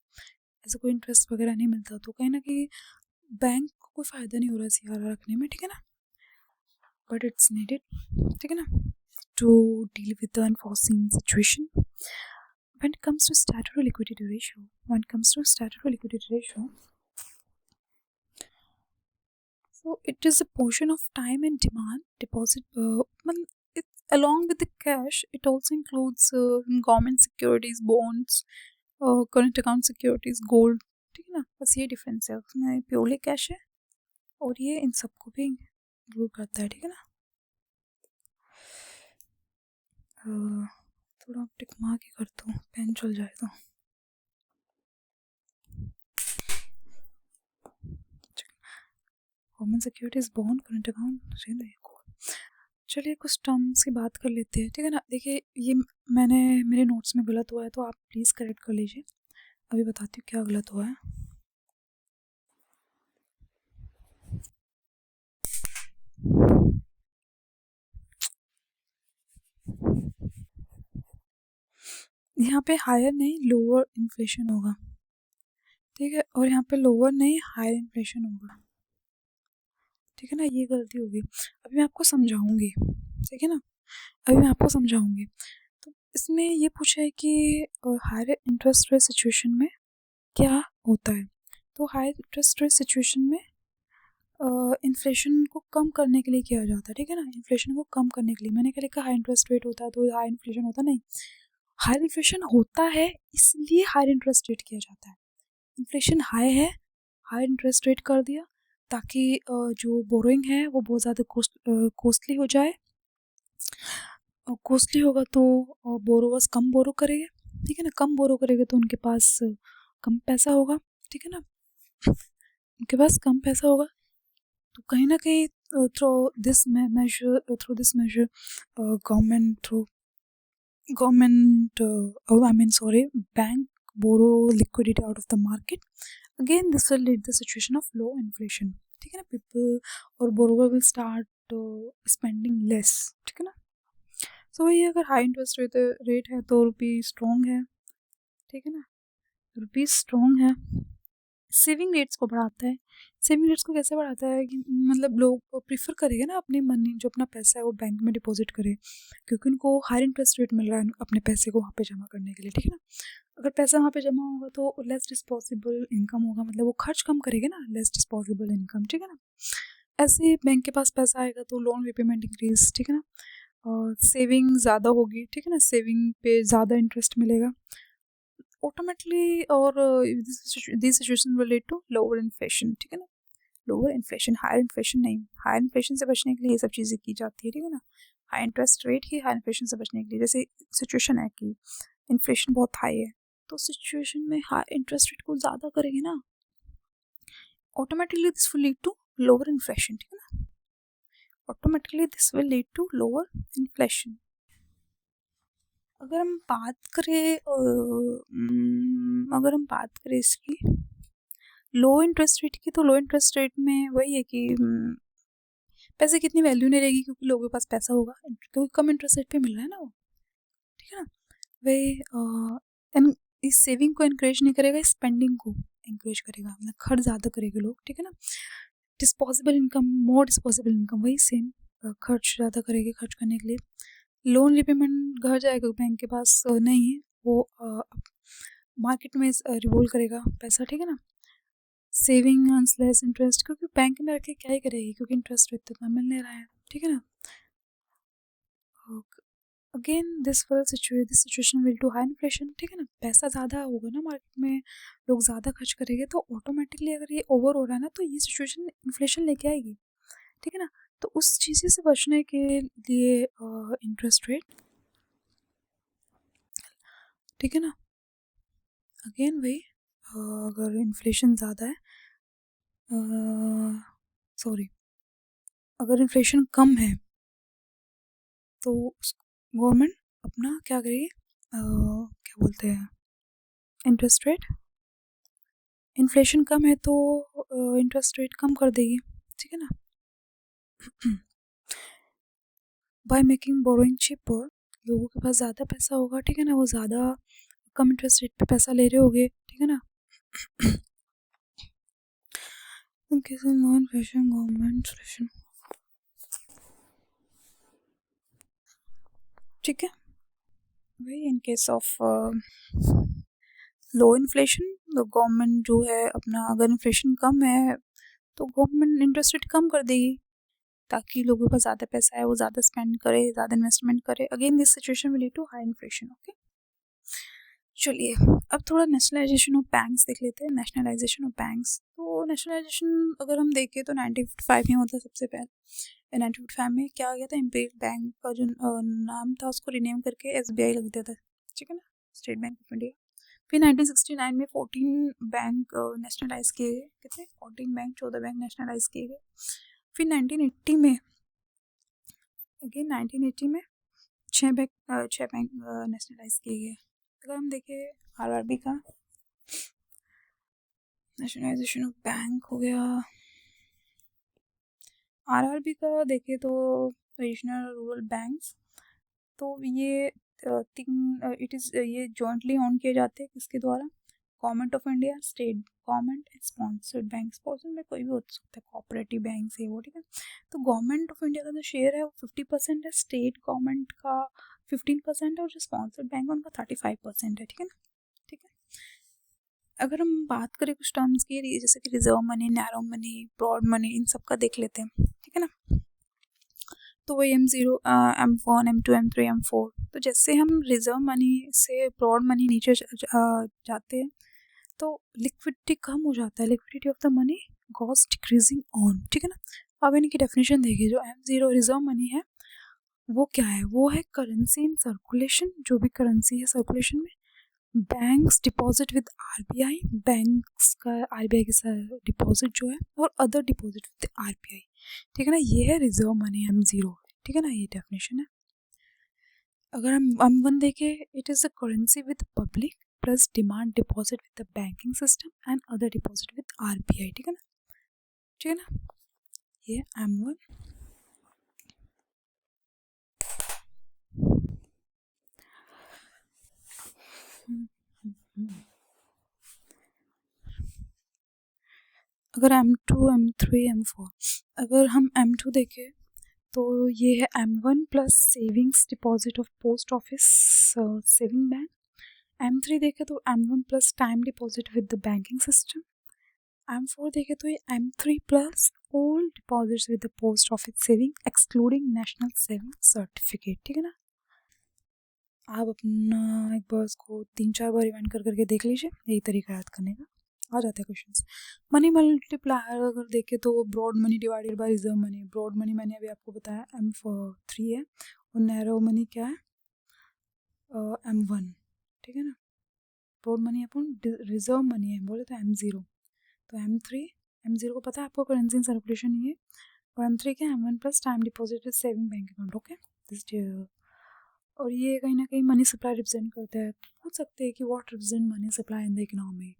ऐसा कोई इंटरेस्ट वगैरह नहीं मिलता, तो कहीं ना कहीं बैंक को कोई फ़ायदा नहीं हो रहा है सीआरआर रखने में, ठीक है ना, बट इट्स नीडेड, ठीक है ना, to deal with the unforeseen situation. When it comes to statutory liquidity ratio, so it is a portion of time and demand deposit. Along with the cash, it also includes government securities, bonds, current account securities, gold. ठीक है ना, बस ये difference है, उसमें purely cash है और ये इन सबको भी इंक्लूड करता है, ठीक है ना। थोड़ा टिक मार के करता हूँ, पेन चल जाए तो। Government securities, bond, current account. चलिए कुछ टर्म्स की बात कर लेते हैं, ठीक है ना। देखिए ये मैंने मेरे नोट्स में गलत हुआ है तो आप प्लीज़ करेक्ट कर लीजिए। अभी बताती हूँ क्या गलत हुआ है। यहाँ पे हायर नहीं लोअर इन्फ्लेशन होगा, ठीक है, और यहाँ पे लोअर नहीं हायर इन्फ्लेशन होगा, ठीक है ना, ये गलती होगी। अभी मैं आपको समझाऊंगी, ठीक है ना, अभी मैं आपको समझाऊंगी। तो इसमें ये पूछा है कि हायर इंटरेस्ट रेट सिचुएशन में क्या होता है। तो हायर इंटरेस्ट रेट सिचुएशन में इन्फ्लेशन को कम करने के लिए किया जाता है, ठीक है ना, इन्फ्लेशन को कम करने के लिए। मैंने क्या लिखा, हाई इंटरेस्ट रेट होता है तो हाई इन्फ्लेशन होता नहीं, हायर इन्फ्लेशन होता है इसलिए हायर इंटरेस्ट रेट किया जाता है। इन्फ्लेशन हाई है, हायर इंटरेस्ट रेट कर दिया ताकि जो बोरोइंग है वो बहुत ज़्यादा कॉस्टली हो जाए। कॉस्टली होगा तो बोरोवर्स कम बोरो करेंगे, ठीक है ना। कम बोरो करेंगे तो उनके पास कम पैसा होगा, ठीक है ना। उनके पास कम पैसा होगा तो कहीं ना कहीं through this major government I mean sorry bank borrow liquidity out of the market. Again, this will lead the situation of low inflation, ठीक है ना। people और borrower will start spending less, ठीक है ना। सो वही अगर हाई इंटरेस्ट रेट है तो रुपी स्ट्रॉन्ग है, ठीक है ना। रुपी स्ट्रॉन्ग है, सेविंग रेट्स को बढ़ाता है। सेविंग रेट्स को कैसे बढ़ाता है कि मतलब लोग प्रीफर करेंगे ना अपनी मनी, जो अपना पैसा है वो बैंक में डिपॉजिट करे, क्योंकि उनको हायर इंटरेस्ट रेट मिल रहा है अपने पैसे को वहाँ पे जमा करने के लिए, ठीक है ना। अगर पैसा वहाँ पे जमा होगा तो लेस डिस्पोजेबल इनकम होगा, मतलब वो खर्च कम करेंगे ना, लेस डिस्पोजेबल इनकम, ठीक है ना। ऐसे बैंक के पास पैसा आएगा तो लोन रिपेमेंट इंक्रीज, ठीक है ना। और सेविंग ज़्यादा होगी, ठीक है ना, सेविंग पे ज़्यादा इंटरेस्ट मिलेगा ऑटोमेटिकली। और this situation will lead to lower inflation, ठीक है ना। लोअर इन्फ्लेशन, हायर इन्फ्लेशन नहीं। हायर इन्फ्लेशन से बचने के लिए ये सब चीज़ें की जाती है, ठीक है ना। हाई इंटरेस्ट रेट ही हाई इन्फ्लेशन से बचने के लिए, जैसे सिचुएशन है कि इन्फ्लेशन बहुत हाई है तो सिचुएशन में हाई इंटरेस्ट रेट को ज़्यादा करेंगे ना, automatically this will lead to lower inflation, ठीक है ना। Automatically this will lead to lower inflation. अगर हम बात करें इसकी लो इंटरेस्ट रेट की, तो लो इंटरेस्ट रेट में वही है कि पैसे की इतनी वैल्यू नहीं रहेगी क्योंकि लोगों के पास पैसा होगा, क्योंकि कम इंटरेस्ट रेट पे मिल रहा है ना वो, ठीक है ना। वही इस सेविंग को इनकरेज नहीं करेगा, स्पेंडिंग को इनकरेज करेगा, मतलब खर्च ज़्यादा करेंगे लोग, ठीक है ना। डिस्पोजेबल इनकम, मोर डिस्पोजेबल इनकम, वही सेम खर्च ज़्यादा करेंगे खर्च करने के लिए। लोन रिपेमेंट घर जाएगा, बैंक के पास नहीं है, वो मार्केट में रिवोल्व करेगा पैसा, ठीक है ना। सेविंग अर्न्स लेस इंटरेस्ट, क्योंकि बैंक में रखे क्या ही करेगी, क्योंकि इंटरेस्ट रेट इतना मिल नहीं रहा है, ठीक है ना। Again this situation will to high inflation, ठीक है ना। पैसा ज़्यादा होगा ना मार्केट में, लोग ज़्यादा खर्च करेंगे तो ऑटोमेटिकली अगर ये ओवर हो रहा है ना तो ये सिचुएशन इन्फ्लेशन लेके आएगी, ठीक है ना। तो उस चीज़ से बचने के लिए इंटरेस्ट रेट, ठीक है ना। अगेन वही अगर इन्फ्लेशन ज़्यादा है, सॉरी, अगर इन्फ्लेशन कम है तो गवर्नमेंट अपना क्या करेगी, क्या बोलते हैं, इंटरेस्ट रेट, इन्फ्लेशन कम है तो इंटरेस्ट रेट कम कर देगी, ठीक है ना। बाय मेकिंग बोरोइंग चीपर, लोगों के पास ज़्यादा पैसा होगा, ठीक है ना, वो ज़्यादा कम इंटरेस्ट रेट पे पैसा ले रहे होंगे, ठीक है ना। गवर्नमेंट सोल्यूशन, ठीक है। वही इन केस ऑफ लो इन्फ्लेशन, तो गवर्नमेंट जो है अपना, अगर इन्फ्लेशन कम है तो गवर्नमेंट इंटरेस्ट रेट कम कर देगी ताकि लोगों के पास ज़्यादा पैसा है, वो ज़्यादा स्पेंड करे, ज़्यादा इन्वेस्टमेंट करे। Again this situation will lead to high inflation, okay. चलिए अब थोड़ा नेशनलाइजेशन ऑफ बैंक्स देख लेते हैं। नेशनलाइजेशन ऑफ बैंक्स, तो नेशनलाइजेशन अगर हम देखें तो 1955 में होता सबसे पहले। 1955 में क्या गया था, इम्पीरियल बैंक का जो नाम था उसको रिनेम करके SBI लग दिया था, ठीक है ना, स्टेट बैंक ऑफ इंडिया। फिर 1969 में 14 बैंक नेशनलाइज किए गए, कितने 14 बैंक, 14 बैंक नेशनलाइज किए गए। फिर 1980 में, अगेन 1980 में 6 बैंक नेशनलाइज किए गए। अगर हम देखें RRB का नेशनलाइजेशन ऑफ बैंक हो गया, RRB का देखें तो रीजनल रूरल बैंक्स, तो ये ये जॉइंटली ऑन किए जाते हैं, किसके द्वारा, government of India, state government and sponsored bank. Sponsored में कोई भी हो सकता है, कोऑपरेटिव बैंक से वो, ठीक है। तो गवर्नमेंट ऑफ इंडिया का जो शेयर है वो 50% है, स्टेट गवर्नमेंट का 15% है, और जो स्पॉन्सर्ड बैंक है उनका 35% है, ठीक है ना, ठीक है। अगर हम बात करें कुछ टर्म्स की, जैसे कि reserve money, narrow money, broad money, इन सब का देख लेते हैं, ठीक है ना। तो वही M0, M1, M2, M3, M4। तो जैसे हम रिजर्व मनी से ब्रॉड मनी नीचे जाते हैं तो लिक्विडिटी कम हो जाता है, liquidity of the money Gauss decreasing on, ठीक है ना। अब इनकी डेफिनेशन देखिए, जो M0 रिजर्व मनी है वो क्या है, वो है करेंसी इन सर्कुलेशन, जो भी करेंसी है सर्कुलेशन में, banks deposit with RBI, banks का आरबीआई के साथ डिपॉजिट जो है, और अदर डिपॉजिट विद आरबीआई, ठीक है ना। ये है रिजर्व मनी M0, ठीक है ना, ये डेफिनेशन है। अगर हम M1 देखें, it is a currency with public plus demand deposit with the banking system and other deposit with RBI, ठीक है ना, ठीक है ना, ये M1। अगर M2, M3, M4, अगर हम M2 देखें तो ये है M1 plus savings deposit of post office saving bank. M3 देखें तो M1 plus time deposit with the banking system. M4 देखें तो ये M3 plus all deposits with the post office saving excluding national saving certificate, ठीक है ना। आप अपना एक बार इसको 3-4 बार रिवाइंड कर करके देख लीजिए, यही तरीका याद करने का, आ जाते हैं क्वेश्चंस। मनी मल्टीप्लायर अगर देखें तो broad money divided by reserve money. Broad money मैंने अभी आपको बताया M3 है, और नैरो मनी क्या है, M1, ठीक है ना। ब्रॉड मनी अपन रिजर्व मनी है बोले तो M0, तो M0 को पता है आपको, करेंसी इन सर्कुलेशन ये, और M3 क्या है, M1 plus time deposit with saving bank account, okay. और ये कहीं ना कहीं मनी सप्लाई रिप्रेजेंट करता है। पूछ सकते हैं कि what represent money supply in the economy,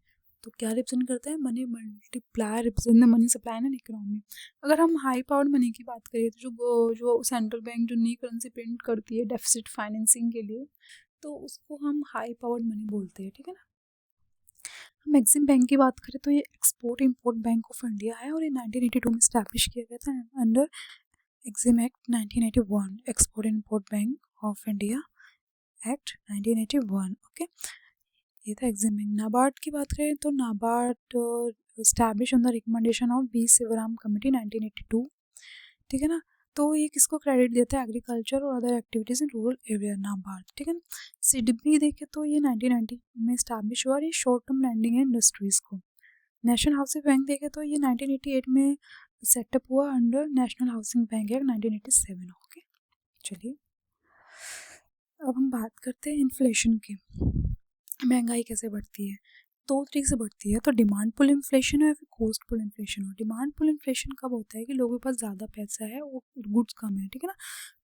तो क्या रिप्रेजेंट करता है, money multiplier represent the money supply in economy. अगर हम हाई पावर्ड मनी की बात करें तो जो सेंट्रल बैंक जो नई करेंसी प्रिंट करती है डेफिसिट फाइनेंसिंग के लिए, तो उसको हम हाई पावर्ड मनी बोलते हैं, ठीक है ना। हम एक्सिम बैंक की बात करें तो ये export import bank of India है, और ये 1982 में स्टैब्लिश किया गया था under EXIM act 1981, export import bank of India act 1981, okay. ये था एक्सिम बैंक। नाबार्ड की बात करें तो NABARD establish on the recommendation of B Shivram committee 1982, ठीक है ना। तो ये किसको क्रेडिट देता है, एग्रीकल्चर और other activities in rural area, NABARD, ठीक है ना। सिडबी देखे तो ये 1990 में स्टैब्लिश हुआ, और ये शॉर्ट टर्म लैंडिंग है इंडस्ट्रीज़ को। नेशनल हाउसिंग बैंक देखे तो ये 1988 में सेटअप हुआ under national housing bank act 1987, okay. चलिए अब हम बात करते हैं इन्फ्लेशन की, महंगाई कैसे बढ़ती है। दो तरीके से बढ़ती है, तो डिमांड पुल इन्फ्लेशन है या फिर कॉस्ट पुल इन्फ्लेशन हो। डिमांड पुल इन्फ्लेशन कब होता है कि लोगों के पास ज़्यादा पैसा है और गुड्स कम है, ठीक है ना,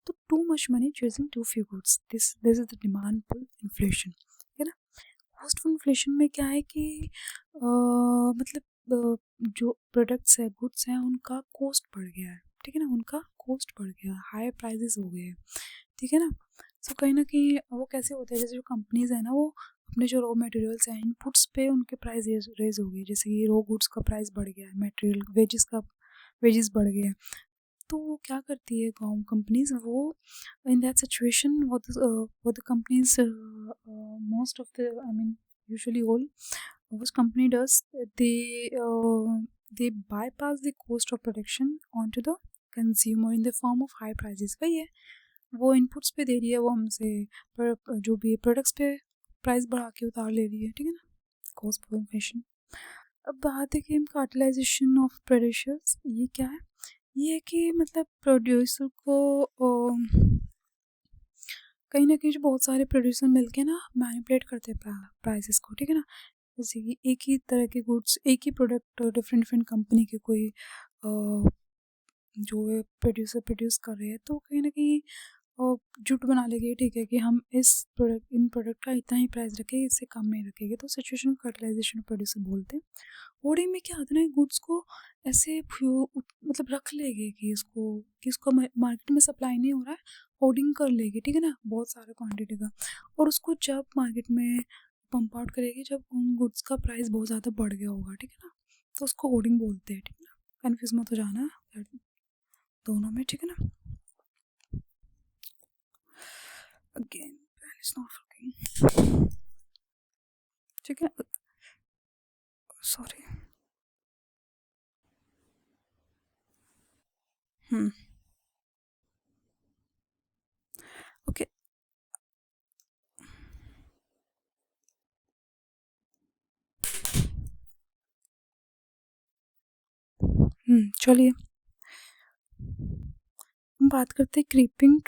तो too much money chasing too few goods, this is the demand pull inflation, ठीक है ना। कॉस्ट पुल इन्फ्लेशन में क्या है कि मतलब जो प्रोडक्ट्स है, गुड्स हैं, उनका कॉस्ट बढ़ गया है, ठीक है ना, उनका कॉस्ट बढ़ गया, हाई प्राइजेस हो गए हैं, ठीक है ना। सो कहीं ना कहीं वो कैसे होता है, जैसे जो कंपनीज है ना, वो अपने जो रॉ मटेरियल्स हैं, इनपुट्स पे उनके प्राइस रेज हो गए, जैसे कि रॉ गुड्स का प्राइस बढ़ गया है, मटेरियल वेजेस बढ़ गए हैं। तो वो क्या करती है कंपनीज, वो इन that situation what the companies most of the, I mean usually all what company does, they bypass the cost of production onto the consumer in the form of high prices। वही है, वो inputs पे दे रही है, वो हमसे जो भी प्रोडक्ट्स पे प्राइस बढ़ा के उतार ले रही है, ठीक है ना, कॉस्ट ऑफ इन्फ्लेशन। अब बात है कि कार्टेलाइजेशन ऑफ प्रोड्यूसर्स, ये क्या है, ये है कि मतलब प्रोड्यूसर को कहीं ना कहीं जो बहुत सारे प्रोड्यूसर मिलके ना मैनिपुलेट करते हैं प्राइसेस को, ठीक है ना। जैसे कि एक ही तरह के गुड्स, एक ही प्रोडक्ट डिफरेंट डिफरेंट कंपनी के कोई जो है प्रोड्यूसर प्रोड्यूस कर रहे हैं, तो कहीं ना कहीं जुट बना लेंगे, ठीक है, कि हम इन प्रोडक्ट का इतना ही प्राइस रखेंगे, इससे कम नहीं रखेंगे, तो सिचुएशन को कार्टेलाइजेशन ऑफ प्रोड्यूसर बोलते हैं। होर्डिंग में क्या होता है ना, गुड्स को ऐसे मतलब रख लेंगे कि इसको मार्केट में सप्लाई नहीं हो रहा है, होर्डिंग कर लेंगे, ठीक है ना, बहुत सारा क्वांटिटी का, और उसको जब मार्केट में पंप आउट करेगी जब उन गुड्स का प्राइस बहुत ज़्यादा बढ़ गया होगा, ठीक है ना, तो उसको होर्डिंग बोलते हैं, ठीक है ना। कन्फ्यूज मत हो जाना दोनों में, ठीक है ना। Again pen is not working, ठीक है, सॉरी। हम्म चलिए हम बात करते हैं creeping,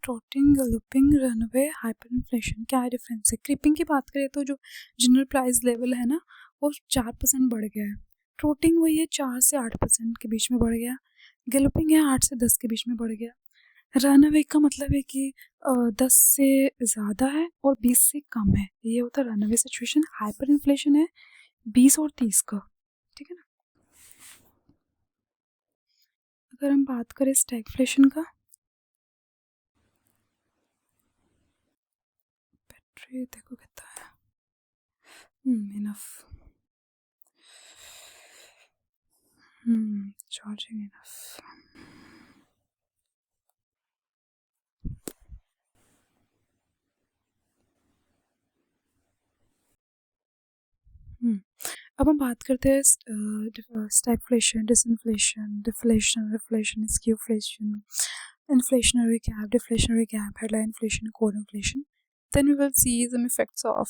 trotting, galloping, runaway, hyper inflation. क्या है डिफरेंस है? क्रीपिंग की बात करें तो जो जनरल प्राइस लेवल है ना वो 4% बढ़ गया है। ट्रॉटिंग वही है 4 से 8% के बीच में बढ़ गया। गैलोपिंग है 8 से 10 के बीच में बढ़ गया। रनअवे का मतलब है कि 10 से ज़्यादा है और 20 से कम है, ये होता है रनअवे सिचुएशन। हाइपर इन्फ्लेशन है 20 और 30 का, ठीक है ना। अगर हम बात करें स्टैगफ्लेशन का, बैटरी देखो कितना है, इनफ, चार्जिंग इनफ। अब हम बात करते हैं stagflation, disinflation, deflation, reflation, skewflation, inflationary gap, deflationary gap, headline inflation, core inflation. Then we will see some effects of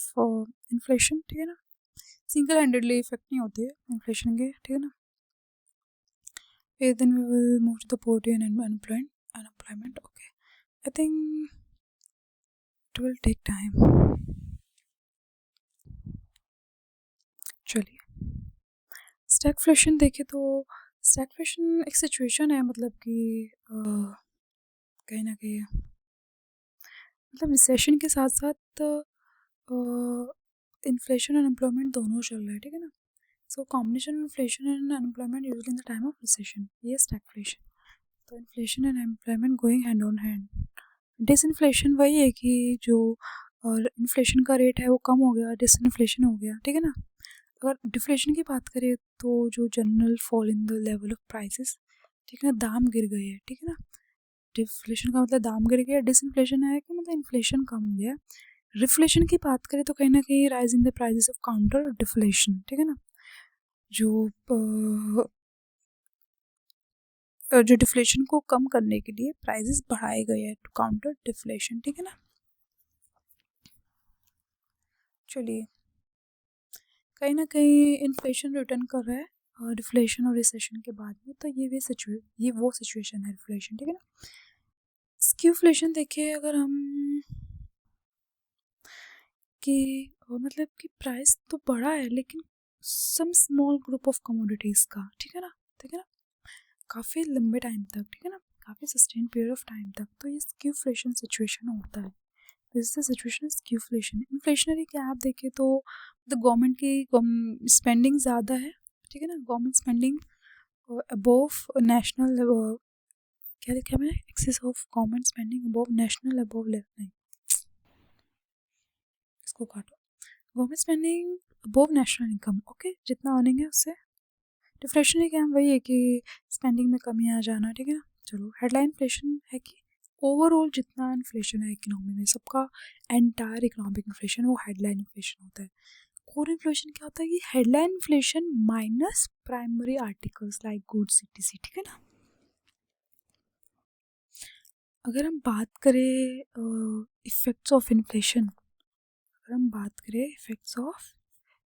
inflation, ठीक है ना। सिंगल हैंडेडली इफेक्ट नहीं होती है इन्फ्लेशन के, ठीक है ना। Then we will move to the poverty and unemployment. Okay, I think it will take time. चलिए स्टैगफ्लेशन देखें तो स्टैगफ्लेशन एक सिचुएशन है, मतलब कि कहीं ना कहीं मतलब रिसेशन के साथ साथ इन्फ्लेशन एंड एम्प्लॉयमेंट दोनों चल रहा है, ठीक है ना। So combination of inflation and unemployment usually in the time of recession, ये स्टैगफ्लेशन। तो inflation and employment going hand on hand. Disinflation वही है कि जो और इन्फ्लेशन का रेट है वो कम हो गया, डिसइन्फ्लेशन हो गया, ठीक है ना। अगर डिफ्लेशन की बात करें तो जो general fall in the level of prices, ठीक है ना, दाम गिर गए हैं, ठीक है ना। डिफ्लेशन का मतलब दाम गिर गया, डिसइन्फ्लेशन है कि मतलब इन्फ्लेशन कम हो गया। रिफ्लेशन की बात करें तो कहीं ना कहीं rise in the prices of counter deflation, ठीक है ना। जो जो डिफ्लेशन को कम करने के लिए प्राइसेस बढ़ाए गए हैं टू काउंटर डिफ्लेशन, ठीक है ना। चलिए कहीं ना कहीं इन्फ्लेशन रिटर्न कर रहा है और डिफ्लेशन और रिसेशन के बाद में, तो ये वो सिचुएशन है रिफ्लेशन, ठीक है ना। स्क्यूफ्लेशन देखिए अगर हम कि मतलब कि प्राइस तो बढ़ा है लेकिन some small group of commodities का, ठीक है ना, ठीक है ना, काफ़ी लंबे टाइम तक, ठीक है ना, काफ़ी सस्टेन पीरियड ऑफ टाइम तक, तो ये स्क्यूफ्लेशन सिचुएशन होता है। This is the situation skewflation. Inflationary क्या आप देखें तो द गवर्नमेंट की स्पेंडिंग ज़्यादा है, ठीक है ना, गवर्नमेंट स्पेंडिंग अबोव नेशनल, क्या लिखा मैंने, excess of government spending above national above level, नहीं इसको काटो, government spending above national income, okay, जितना अर्निंग है उससे। डिफ्लेशनरी क्या वही है कि स्पेंडिंग में कमी आ जाना, ठीक है ना। चलो हेडलाइन इन्फ्लेशन है कि ओवरऑल जितना इन्फ्लेशन है इकोनॉमी में सबका एंटायर इकोनॉमिक इन्फ्लेशन, वो हेडलाइन इन्फ्लेशन होता है। कोर इन्फ्लेशन क्या होता है कि headline inflation minus primary articles like goods etc, ठीक है ना। अगर हम बात करें इफेक्ट्स ऑफ इन्फ्लेशन, अगर हम बात करें इफेक्ट्स ऑफ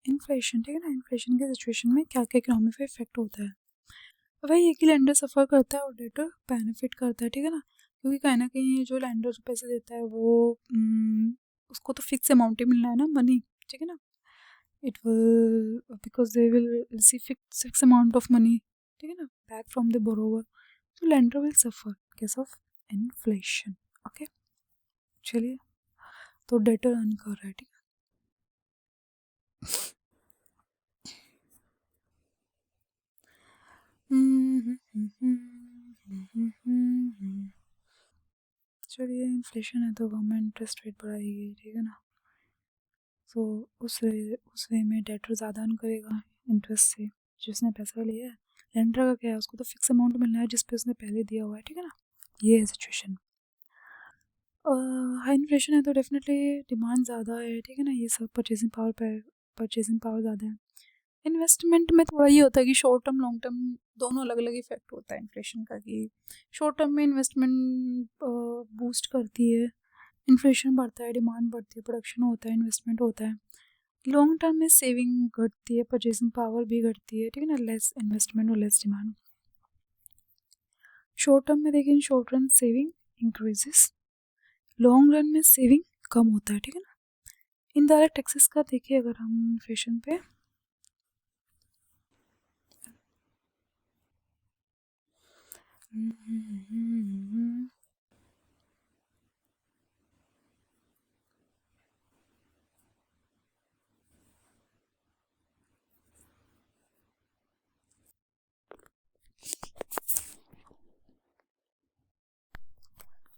इन्फ्लेशन, ठीक है ना, इन्फ्लेशन के सिचुएशन में क्या क्या इकोनॉमी पे इफेक्ट होता है। वही है कि लेंडर सफ़र करता है और डेटर बेनिफिट करता है, ठीक है ना, क्योंकि कहीं ना कहीं जो लेंडर जो पैसे देता है वो उसको तो फिक्स अमाउंट ही मिलना है ना, मनी, ठीक है ना। It will because they will receive fix amount of money, ठीक है ना, बैक फ्रॉम द बोरोवर, तो lender will suffer case of inflation, okay. चलिए तो डेटर अर्न कर रहा है, ठीक है। चलिए इन्फ्लेशन है तो गवर्नमेंट इंटरेस्ट रेट बढ़ाएगी, ठीक है ना। तो उस वे में डेटर ज़्यादा अर्न करेगा इंटरेस्ट से, जिसने पैसा लिया है। लेंडर का क्या है, उसको तो फिक्स अमाउंट मिलना है जिस पे उसने पहले दिया हुआ है, ठीक है ना। ये है सिचुएशन। हाई इन्फ्लेशन है तो डेफिनेटली डिमांड ज़्यादा है, ठीक है ना, ये सब परचेजिंग पावर ज़्यादा है। इन्वेस्टमेंट में थोड़ा ये होता है कि शॉर्ट टर्म लॉन्ग टर्म दोनों अलग अलग इफेक्ट होता है इन्फ्लेशन का, कि शॉर्ट टर्म में इन्वेस्टमेंट बूस्ट करती है, इन्फ्लेशन बढ़ता है, डिमांड बढ़ती है, प्रोडक्शन होता है, इन्वेस्टमेंट होता है। लॉन्ग टर्म में सेविंग घटती है, परचेसिंग पावर भी घटती है, ठीक है ना, लेस इन्वेस्टमेंट और लेस डिमांड। शॉर्ट टर्म में देखिए, short run saving increases, long run में सेविंग कम होता है, ठीक है ना। इनडायरेक्ट टैक्सेस का देखिए अगर हम इन्फ्लेशन पे,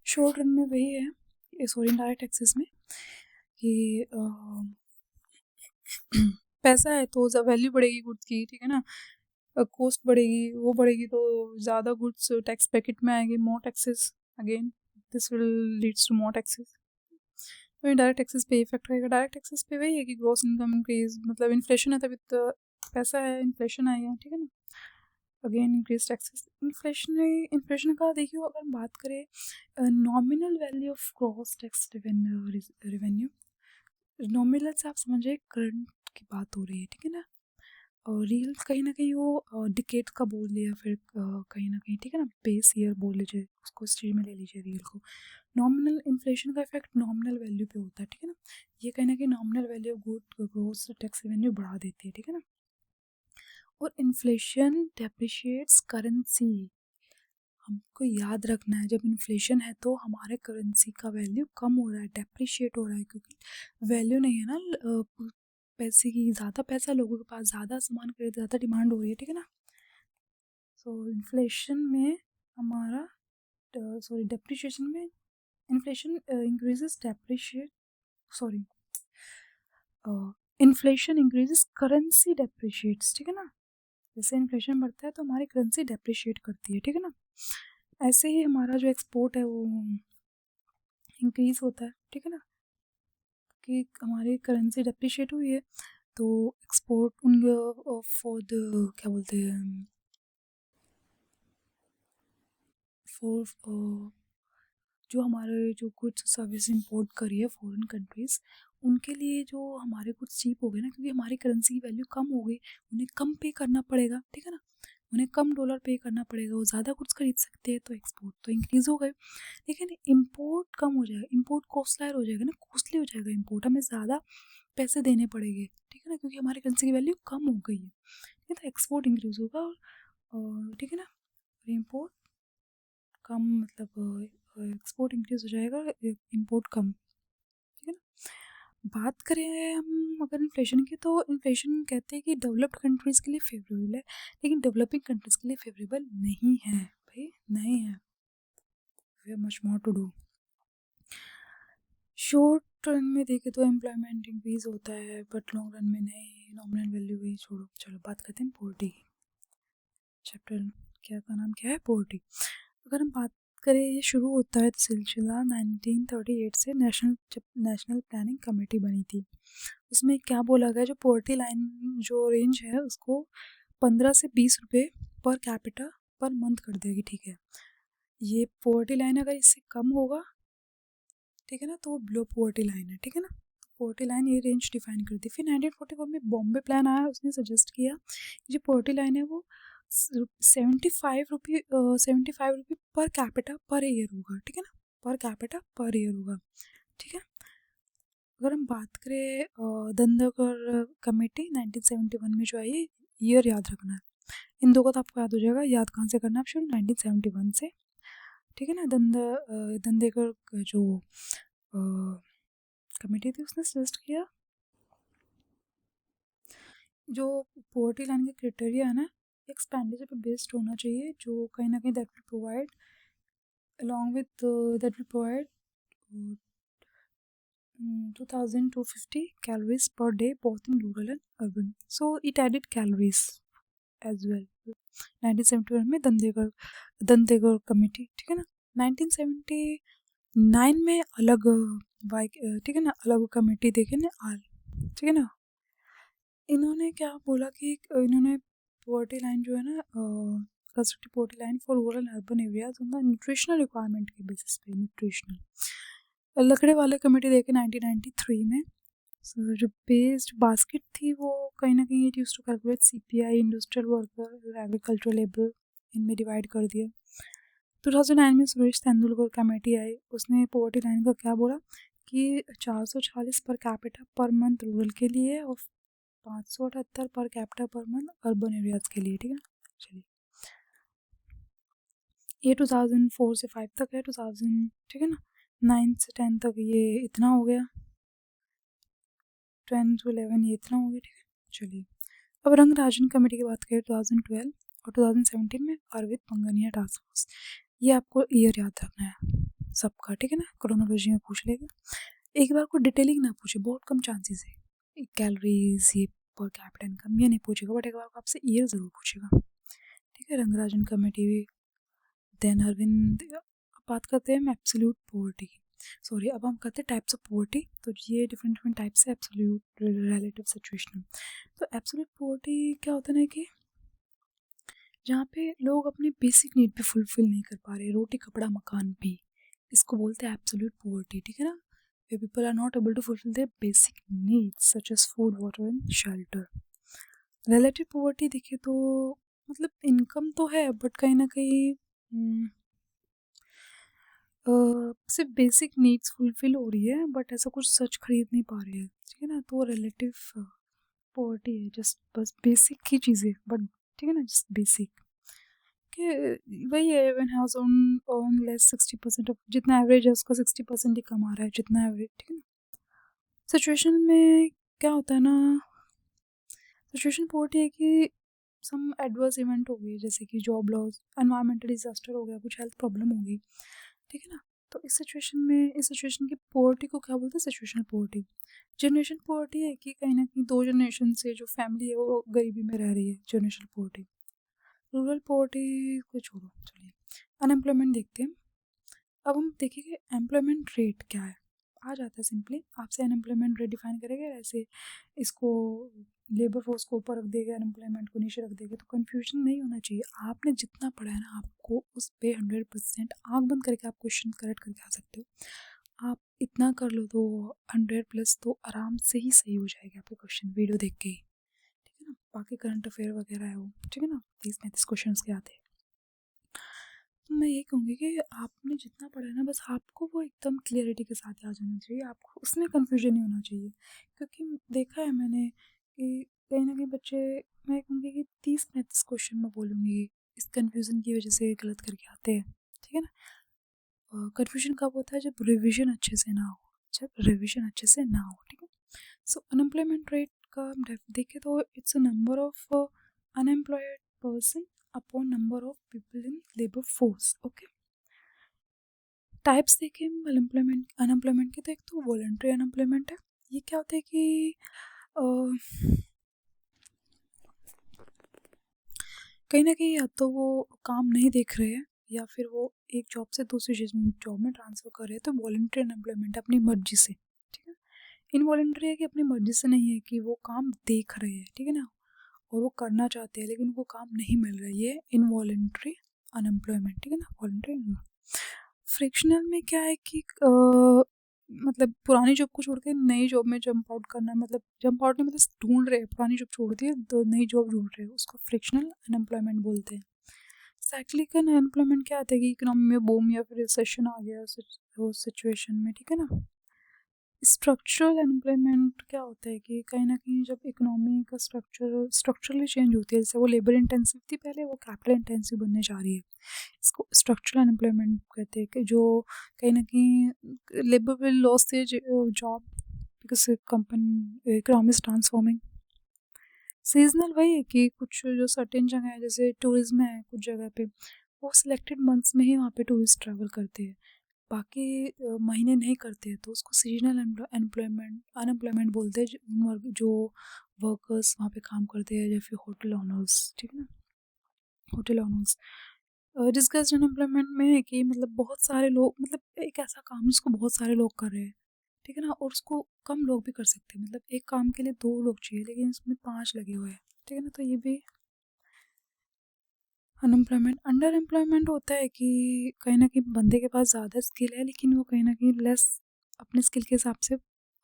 शॉर्ट रन में वही है, सॉरी इनडायरेक्ट टैक्सेस में कि पैसा है तो वैल्यू बढ़ेगी गुड्स की, ठीक है ना, कॉस्ट बढ़ेगी, वो बढ़ेगी तो ज़्यादा गुड्स टैक्स पैकेट में आएंगे, more taxes, again this will leads to more taxes. तो इनडायरेक्ट टैक्सेस पे इफेक्ट रहेगा। डायरेक्ट टैक्सेस पे वही है कि ग्रॉस इनकम इंक्रीज, मतलब इन्फ्लेशन है तभी तो पैसा है, इन्फ्लेशन आएगा, ठीक है ना, अगेन इंक्रीज टैक्सेस। इन्फ्लेशन का देखिए अगर हम बात करें nominal value of gross tax revenue, nominal से आप समझिए करंट की बात हो रही है, ठीक है ना, और रियल कहीं ना कहीं वो डिकेट का बोल लिया, फिर कहीं ना कहीं, ठीक है ना, बेस ईयर बोल लीजिए उसको, इस चीज़ में ले लीजिए रियल को। नॉमिनल इन्फ्लेशन का इफेक्ट नॉमिनल वैल्यू पे होता है, ठीक है ना, ये कहीं ना कहीं nominal value of good gross tax revenue बढ़ा देती है, ठीक है ना। और इन्फ्लेशन डेप्रिशिएट्स करेंसी, हमको याद रखना है जब इन्फ्लेशन है तो हमारे करेंसी का वैल्यू कम हो रहा है, डेप्रिशिएट हो रहा है, क्योंकि वैल्यू नहीं है ना पैसे की, ज़्यादा पैसा लोगों के पास, ज़्यादा सामान खरीद, ज़्यादा डिमांड हो रही है, ठीक है ना। सो इन्फ्लेशन में हमारा, सॉरी डेप्रिशिएशन में, inflation increases depreciate, sorry inflation increases currency depreciates, ठीक है ना, जैसे इन्फ्लेशन बढ़ता है तो हमारी करेंसी डेप्रिशिएट करती है, ठीक है ना। ऐसे ही हमारा जो एक्सपोर्ट है वो इंक्रीज होता है, ठीक है ना, कि हमारी करेंसी डेप्रिशिएट हुई है तो एक्सपोर्ट उन फॉर द क्या बोलते हैं, फॉर जो हमारे जो गुड्स सर्विस इंपोर्ट करी है फॉरेन कंट्रीज़, उनके लिए जो हमारे कुछ चीप हो गए ना, क्योंकि हमारी करेंसी की वैल्यू कम हो गई, उन्हें कम पे करना पड़ेगा, ठीक है ना, उन्हें कम डॉलर पे करना पड़ेगा, वो ज़्यादा कुछ खरीद सकते हैं, तो एक्सपोर्ट तो इंक्रीज़ हो गए, लेकिन इम्पोर्ट कम हो जाएगा, इम्पोर्ट कॉस्टलायर हो जाएगा ना, कॉस्टली हो जाएगा इम्पोर्ट, हमें ज़्यादा पैसे देने पड़ेंगे, ठीक है ना, क्योंकि हमारी करेंसी की वैल्यू कम हो गई है, ठीक है, तो एक्सपोर्ट इंक्रीज़ होगा, और ठीक है ना, इम्पोर्ट कम, मतलब एक्सपोर्ट इंक्रीज हो जाएगा, इम्पोर्ट कम, ठीक है ना। बात करें हम अगर इन्फ्लेशन की, तो इन्फ्लेशन कहते हैं कि डेवलप्ड कंट्रीज़ के लिए फेवरेबल है, लेकिन डेवलपिंग कंट्रीज़ के लिए फेवरेबल नहीं है भाई, नहीं है, we have much more to do. Short run में देखें तो एम्प्लॉयमेंट इंक्रीज होता है, बट लॉन्ग रन में नहीं, नॉमिनल वैल्यू भी छोड़ो, चलो बात करते हैं पॉवर्टी की। चैप्टर क्या का नाम क्या है, पॉवर्टी। अगर हम बात करें, ये शुरू होता है सिलसिला 1938 से, जब नेशनल प्लानिंग कमेटी बनी थी, उसमें क्या बोला गया, जो पॉवर्टी लाइन जो रेंज है उसको 15 से 20 रुपये पर कैपिटा पर मंथ कर देगी, ठीक है। ये पॉवर्टी लाइन अगर इससे कम होगा, ठीक है ना, तो वो बिलो पॉवर्टी लाइन है, ठीक है ना। पॉवर्टी लाइन ये रेंज डिफाइन कर दी। फिर 1944 में बॉम्बे प्लान आया, उसने सजेस्ट किया कि जो पॉवर्टी लाइन है वो 75 रुपये पर कैपिटा पर ईयर होगा, ठीक है ना, पर कैपिटा पर ईयर होगा, ठीक है। अगर हम बात करें दंदोकर कमेटी 1971 में जो आई है, ईयर याद रखना है, इन दो का तो आपको याद हो जाएगा, याद कहाँ से करना है, आप शुरू 1971 से, ठीक है ना। दंदेकर जो कमेटी थी उसने सजेस्ट किया जो पॉवर्टी लाइन के क्राइटेरिया है ना, एक्सपेंडिचर पे बेस्ड होना चाहिए, जो कहीं ना कहीं that will provide along with that will provide 2250 calories per day both in rural and urban, so it added calories as well 1971 में दंतेगढ़ कमेटी, ठीक है ना। 1979 में अलग ठीक है ना, अलग कमेटी देखे ना ठीक है ना। इन्होंने क्या बोला कि इन्होंने पॉवर्टी लाइन जो है ना, constructive poverty line for rural and urban areas on the nutritional requirement के बेसिस पे, न्यूट्रिशनल लकड़े वाले कमेटी देखे 1993 में, जो बेस्ड बास्केट थी वो कहीं ना कहीं it use to calculate CPI, industrial worker, agricultural labour, इनमें डिवाइड कर दिया। 2009 में सुरेश तेंदुलकर कमेटी आई, उसने पॉवर्टी लाइन का क्या बोला कि 440 per capita per month rural के लिए और 578 per capita per month urban areas के लिए। ठीक है, चलिए ये 2004 से 5 तक है, 2000 ठीक है ना, 9 से 10 तक ये इतना हो गया, 10 to 11 ये इतना हो गया। ठीक है, चलिए अब रंगराजन कमेटी की बात करें 2012 और 2017 में अरविंद पंगनिया टास्क फोर्स। ये आपको ईयर याद रखना है सबका, ठीक है ना, क्रोनोलॉजी में पूछ लेगा। एक बार को डिटेलिंग ना पूछे, बहुत कम चांसेस है, कैलोरीज ये पर कैपिटा इनकम ये नहीं पूछेगा, बट एक बार को आपसे ईयर ज़रूर पूछेगा। ठीक है, रंगराजन कमेटी भी। देन अरविंद, अब बात करते हैं हम एब्सोल्यूट पॉवर्टी की, सॉरी अब हम करते हैं टाइप्स ऑफ पॉवर्टी। तो ये डिफरेंट डिफरेंट टाइप्स है एब्सोल्यूट, रिलेटिव, सिचुएशनल। तो एब्सोल्यूट पॉवर्टी क्या होता है ना कि जहाँ पे लोग अपनी बेसिक नीड पे फुलफिल नहीं कर पा रहे, रोटी कपड़ा मकान भी, इसको बोलते हैं एब्सोल्यूट पॉवर्टी। ठीक है ना, वे people are not able to fulfil their basic needs such as food, water and shelter. Relative poverty देखिए तो मतलब इनकम तो है बट कहीं ना कहीं सिर्फ बेसिक नीड्स फुलफिल हो रही है बट ऐसा कुछ सच खरीद नहीं पा रहे हैं। ठीक है ना, तो रिलेटिव पॉवर्टी है, जस्ट बस बेसिक ही चीज़ें, बट ठीक है ना, जस्ट बेसिक कि वही है, one has on less 60% of, जितना एवरेज है उसका 60% ही कमा रहा है जितना एवरेज। ठीक है ना, सिचुएशन में क्या होता है ना, सिचुएशन पॉवर्टी है कि सम एडवर्स इवेंट हो गई, जैसे कि जॉब लॉस, एनवायरमेंटल डिजास्टर हो गया, कुछ हेल्थ प्रॉब्लम हो गई। ठीक है ना, तो इस सिचुएशन में, इस सिचुएशन की पॉवर्टी को क्या बोलते हैं, सिचुएशनल पॉवर्टी। जनरेशन पॉवर्टी है कि कहीं ना कहीं 2 जनरेशन से जो फैमिली है वो गरीबी में रह रही है, जनरेशनल पॉवर्टी। रूरल पॉवर्टी को छोड़ो, चलिए अनएम्प्लॉयमेंट देखते हैं। अब हम देखेंगे एम्प्लॉयमेंट रेट क्या है, आ जाता है सिंपली, आपसे अनएम्प्लॉयमेंट रेट डिफाइन करेंगे, ऐसे इसको लेबर फोर्स को ऊपर रख देगा, अनएम्प्लॉयमेंट को नीचे रख देगा, तो कन्फ्यूजन नहीं होना चाहिए। आपने जितना पढ़ा है ना, आपको उस पर 100% आँख बंद करके आप क्वेश्चन करेक्ट करके आ सकते हो। आप इतना कर लो तो 100+ तो आराम से ही सही हो जाएगा आपके क्वेश्चन वीडियो देख के ही। ठीक है ना, बाकी करंट अफेयर वगैरह है वो, ठीक है ना, 30-35 क्वेश्चन के आते हैं। तो मैं ये कहूँगी कि आपने जितना पढ़ा है ना, बस आपको वो एकदम क्लियरिटी के साथ याद होना चाहिए, आपको उसमें कन्फ्यूजन नहीं होना चाहिए। क्योंकि देखा है मैंने कि कहीं ना कहीं बच्चे, मैं कहूँगी कि 30-35 क्वेश्चन में बोलूँगी इस कन्फ्यूज़न की वजह से गलत करके आते हैं। ठीक है ना, कन्फ्यूजन कब होता है, जब रिविजन अच्छे से ना हो, जब रिविजन अच्छे से ना हो। ठीक है, सो अनएम्प्लॉयमेंट रेट का देखें तो it's a number of unemployed person upon number of people in labour force. Okay, types देखें अनएम्प्लॉयमेंट के, तो एक तो वॉलंटरी अनएम्प्लॉयमेंट है। ये क्या होता है कि कहीं ना कहीं या तो वो काम नहीं देख रहे हैं या फिर वो एक जॉब से दूसरी जॉब में ट्रांसफ़र कर रहे हैं, तो वॉलंटरी अनएम्प्लॉयमेंट अपनी मर्जी से। ठीक है, इनवॉलंटरी है कि अपनी मर्जी से नहीं है कि वो काम देख रहे हैं, ठीक है ना, और वो करना चाहते हैं लेकिन उनको काम नहीं मिल रहा है, ये इनवॉलंटरी अनएम्प्लॉयमेंट। ठीक है ना, वॉलंटरी। फ्रिक्शनल में क्या है कि मतलब पुरानी जॉब को छोड़ के नई जॉब में जंप आउट करना है, मतलब जंप आउट नहीं, मतलब ढूंढ रहे हैं, पुरानी जॉब छोड़ दी है तो नई जॉब ढूंढ रहे हैं, उसको फ्रिक्शनल अनएम्प्लॉयमेंट बोलते हैं। साइक्लिकल अनएम्प्लॉयमेंट क्या आता है कि इकोनॉमी में बूम या फिर रिसेशन आ गया उस सिचुएशन में। ठीक है ना, स्ट्रक्चरल अनएम्प्लॉयमेंट क्या होता है कि कहीं ना कहीं जब इकोनॉमी का स्ट्रक्चरली चेंज होती है, जैसे वो लेबर इंटेंसिव थी पहले, वो कैपिटल इंटेंसिव बनने जा रही है, इसको स्ट्रक्चरल अनएम्प्लॉयमेंट कहते हैं। कि जो कहीं ना कहीं labour will loss the job because company economy is transforming. Seasonal वही है कि कुछ जो सर्टेन जगह है, जैसे टूरिज्म है कुछ जगह पे, वो सिलेक्टेड मंथ्स में ही वहाँ पे टूरिस्ट ट्रैवल करते हैं, बाकी महीने नहीं करते हैं, तो उसको सीजनल अनएम्प्लॉयमेंट बोलते हैं, जो वर्कर्स वहाँ पे काम करते हैं या फिर होटल ऑनर्स। ठीक है ना, होटल ऑनर्स। डिस्कस्ड अनएम्प्लॉयमेंट में है कि मतलब बहुत सारे लोग, मतलब एक ऐसा काम जिसको बहुत सारे लोग कर रहे हैं, ठीक है ना, और उसको कम लोग भी कर सकते हैं, मतलब एक काम के लिए 2 लोग चाहिए लेकिन इसमें 5 लगे हुए हैं। ठीक है ना, तो ये भी अनएम्प्लॉयमेंट। अंडर एम्प्लॉयमेंट होता है कि कहीं ना कहीं बंदे के पास ज़्यादा स्किल है लेकिन वो कहीं ना कहीं लेस अपने स्किल के हिसाब से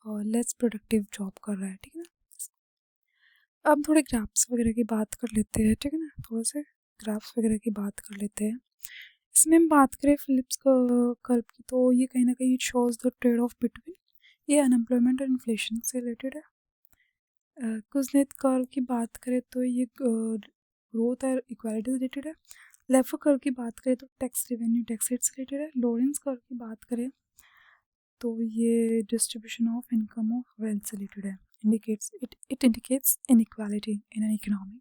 लेस प्रोडक्टिव जॉब कर रहा है, ठीक है ना। अब थोड़े ग्राफ्स वगैरह की बात कर लेते हैं, ठीक है ना, थोड़े से ग्राफ्स वगैरह की बात कर लेते हैं। इसमें हम बात करें फिलिप्स कर्व की, तो ये कहीं ना कहीं it shows the trade off between, ये अनएम्प्लॉयमेंट और इन्फ्लेशन से रिलेटेड है। कुजनेत कर्व की बात करें तो ये ग्रोथ और इक्वालिटी से रिलेटेड है। लेफो कर्व की बात करें तो टैक्स रेवेन्यू टैक्स रेट से रिलेटेड है। लॉरेंस कर्व की बात करें तो ये distribution of income of wealth से रिलेटेड है। It indicates inequality in an economy.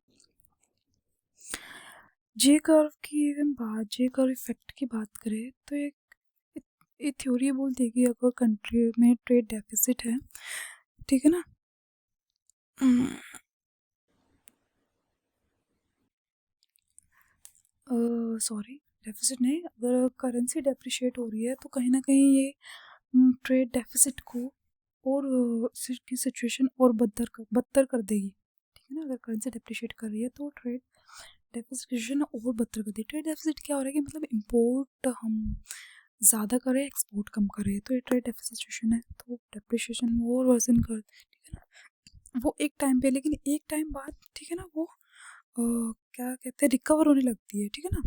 J curve की हम जे कर्व इफेक्ट की बात करें तो एक थ्योरी बोलती है कि अगर कंट्री में ट्रेड डेफिसिट है, ठीक है ना, सॉरी डेफिसिट नहीं, अगर करेंसी डेप्रिशिएट हो रही है तो कहीं ना कहीं ये ट्रेड डेफिसिट को और की सिचुएशन और बदतर कर देगी, ठीक है ना। अगर करेंसी डेप्रिशिएट कर रही है तो ट्रेड डेफिसिट सिचुएशन और बदतर कर दी। ट्रेड डेफिसिट क्या हो रहा है कि मतलब इम्पोर्ट हम ज़्यादा करें, एक्सपोर्ट कम करें, तो ये ट्रेड डेफिसिट सिचुएशन है, तो डेप्रिशिएशन वो और वर्सन कर, ठीक है ना। वो एक टाइम पे, लेकिन एक टाइम बाद, ठीक है ना, वो क्या कहते हैं, रिकवर होने लगती है, ठीक है ना,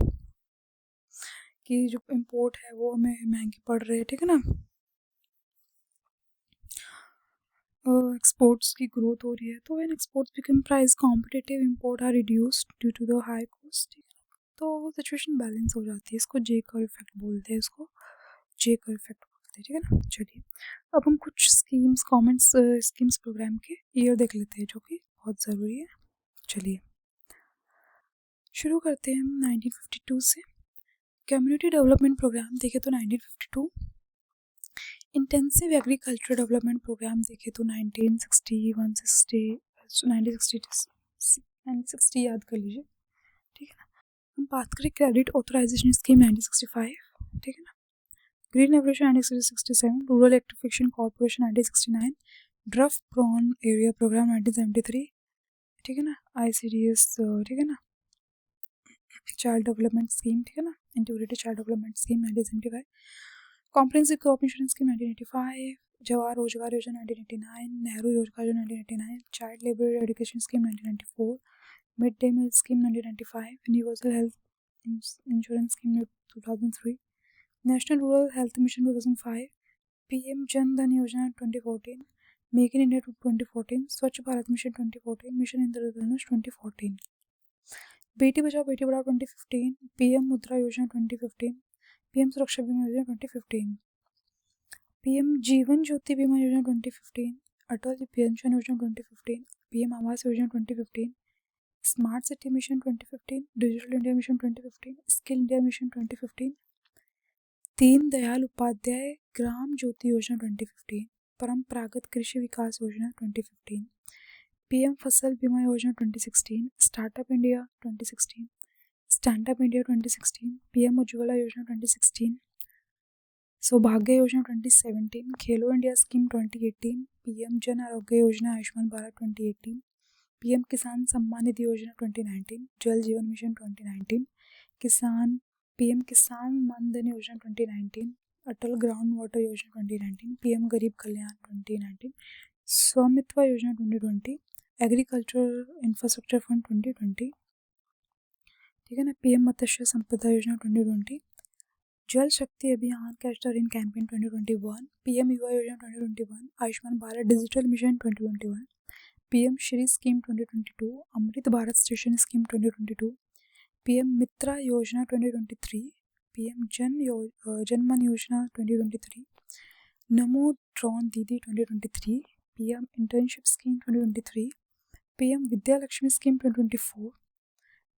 कि जो इम्पोर्ट है वो हमें महंगे पड़ रहे हैं, ठीक है ना, एक्सपोर्ट्स की ग्रोथ हो रही है। तो when exports become price competitive, import are reduced due to the high cost, तो वो सिचुएशन बैलेंस हो जाती है। इसको जे कर्व इफेक्ट बोलते हैं, इसको जे कर्व इफेक्ट बोलते हैं, ठीक है ना। चलिए अब हम कुछ स्कीम्स गवर्नमेंट स्कीम्स प्रोग्राम के ईयर देख लेते हैं, जो कि बहुत ज़रूरी है। चलिए शुरू करते हैं हम 1952 से। कम्युनिटी डेवलपमेंट प्रोग्राम देखे तो 1952, इंटेंसिव एग्रीकल्चर डेवलपमेंट प्रोग्राम देखे तो 1960 1960 याद कर लीजिए, ठीक है ना। हम बात करें क्रेडिट ऑथराइजेशन स्कीम 1965, ठीक है ना। Green revolution 1967, rural electrification corporation 1969, drought prone area programme 1973, ठीक है ना। ICDS, ठीक है ना, चाइल्ड डेवलपमेंट स्कीम, ठीक है ना, integrated child development scheme 1975, comprehensive crop insurance scheme 1985, Jawahar Rozgar Yojana 1989, Nehru Rozgar Yojana 1989, child labour education scheme 1994, mid day meal scheme 1995, universal health insurance scheme 2003, national rural health mission 2005, PM Jan Dhan योजना 2014, मेक इन इंडिया 2014, स्वच्छ Bharat mission 2014, mission इंद्रधनुष 2014, Beti Bachao Beti Padhao 2015, PM मुद्रा योजना 2015, PM सुरक्षा बीमा योजना 2015, PM Jeevan Jyoti बीमा योजना 2015, अटल pension योजना 2015, PM Awas Yojana 2015, smart city mission 2015, digital India mission 2015, skill India mission 2015, Deen Dayal Upadhyay Gram Jyoti योजना 2015, परंपरागत कृषि विकास योजना 2015, PM फसल बीमा योजना 2016, startup India 2016, stand up India 2016, PM Ujjwala योजना 2016, सौभाग्य योजना 2017, खेलो India scheme 2018, PM Jan Arogya Yojana Ayushman Bharat 2018, PM किसान सम्मान निधि योजना 2019, जल जीवन मिशन 2019, PM किसान मान धन योजना 2019, अटल ग्राउंड वाटर योजना 2019, PM गरीब कल्याण 2019, स्वामित्व योजना 2020, एग्रीकल्चर इंफ्रास्ट्रक्चर फंड 2020, ठीक है ना, PM मत्स्य संपदा योजना 2020, जल शक्ति अभियान catch the rain campaign 2021, PM युवा योजना 2021, Ayushman Bharat digital mission 2021, PM Shri scheme 2022, Amrit Bharat station scheme 2022, PM मित्रा योजना 2023, PM जनमन योजना 2023, नमो ड्रोन दीदी 2023, PM internship scheme 2023, PM Vidya Lakshmi scheme 2024,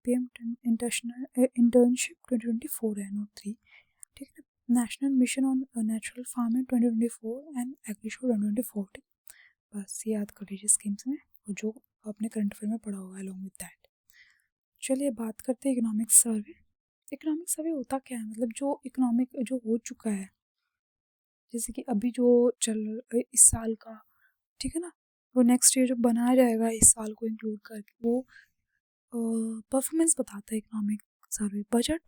PM internship 2024 है, नोट 3, ठीक है। National mission on natural farming 2024 and agri show 2024, ठीक। बस याद कर लीजिए स्कीम्स में, और जो आपने करंट अफेयर में पढ़ा होगा अलॉन्ग विद दैट। चलिए बात करते हैं इकोनॉमिक सर्वे। इकोनॉमिक सर्वे होता क्या है, मतलब जो इकोनॉमिक जो हो चुका है, जैसे कि अभी जो चल इस साल का, ठीक है ना, वो नेक्स्ट ईयर जो बनाया जाएगा इस साल को इंक्लूड करके, वो परफॉर्मेंस बताता है इकोनॉमिक सर्वे। बजट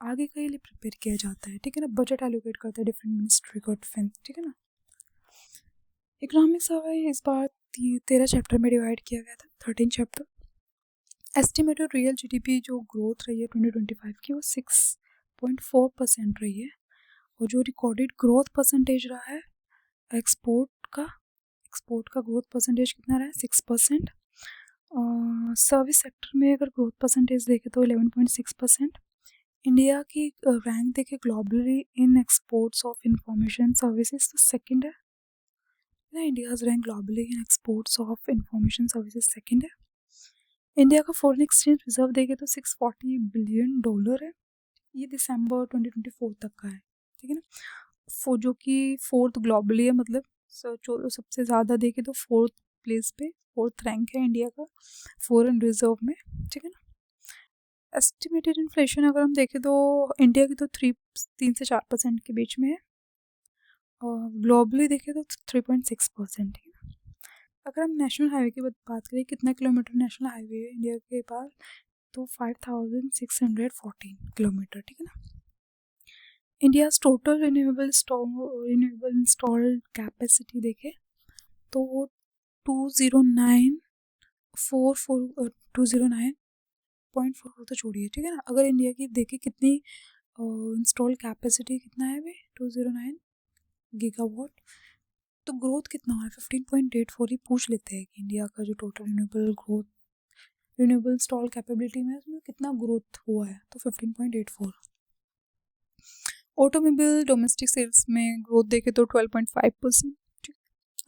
आगे के लिए प्रिपेयर किया जाता है, ठीक है ना, बजट एलोकेट करता है डिफरेंट मिनिस्ट्री को डिफेंस, ठीक है ना। इकोनॉमिक्स इस बार 13 चैप्टर में डिवाइड किया गया था, 13 चैप्टर। एस्टिमेटेड रियल जीडीपी जो ग्रोथ रही है 2025 की वो 6.4% रही है, और जो रिकॉर्डेड ग्रोथ परसेंटेज रहा है एक्सपोर्ट का ग्रोथ परसेंटेज कितना रहा है 6%। सर्विस सेक्टर में अगर ग्रोथ परसेंटेज देखें तो 11.6%। इंडिया की रैंक देखें globally in exports of information services तो सेकंड है ना, India's rank globally in exports of information services second है। इंडिया का फॉरेन एक्सचेंज रिजर्व देखें तो $640 बिलियन है, ये दिसंबर 2024 तक का है, ठीक है ना, जो कि फोर्थ ग्लोबली है, मतलब सबसे ज़्यादा देखें तो फोर्थ प्लेस पे, फोर्थ रैंक है इंडिया का फॉरेन रिजर्व में, ठीक है ना। एस्टिमेटेड इन्फ्लेशन अगर हम देखें तो इंडिया की तो 3 से 4% के बीच में है, और ग्लोबली देखें तो 3.6%, ठीक है ना। अगर हम नेशनल हाईवे की बात करें, कितना किलोमीटर नेशनल हाईवे है इंडिया के पास, तो 5614 किलोमीटर, ठीक है ना। India's total renewable installed capacity देखें तो वो 209.44 तो छोड़िए, ठीक है ना। अगर इंडिया की देखें कितनी इंस्टॉल कैपेसिटी कितना है भाई 209 गीगावाट, तो ग्रोथ कितना हुआ है 15.84 ही पूछ लेते हैं कि इंडिया का जो टोटल रिन्यूएबल इंस्टॉल कैपेबिलिटी में उसमें कितना ग्रोथ हुआ है, तो 15.84। ऑटोमोबाइल डोमेस्टिक सेल्स में ग्रोथ देखें तो 12.5%,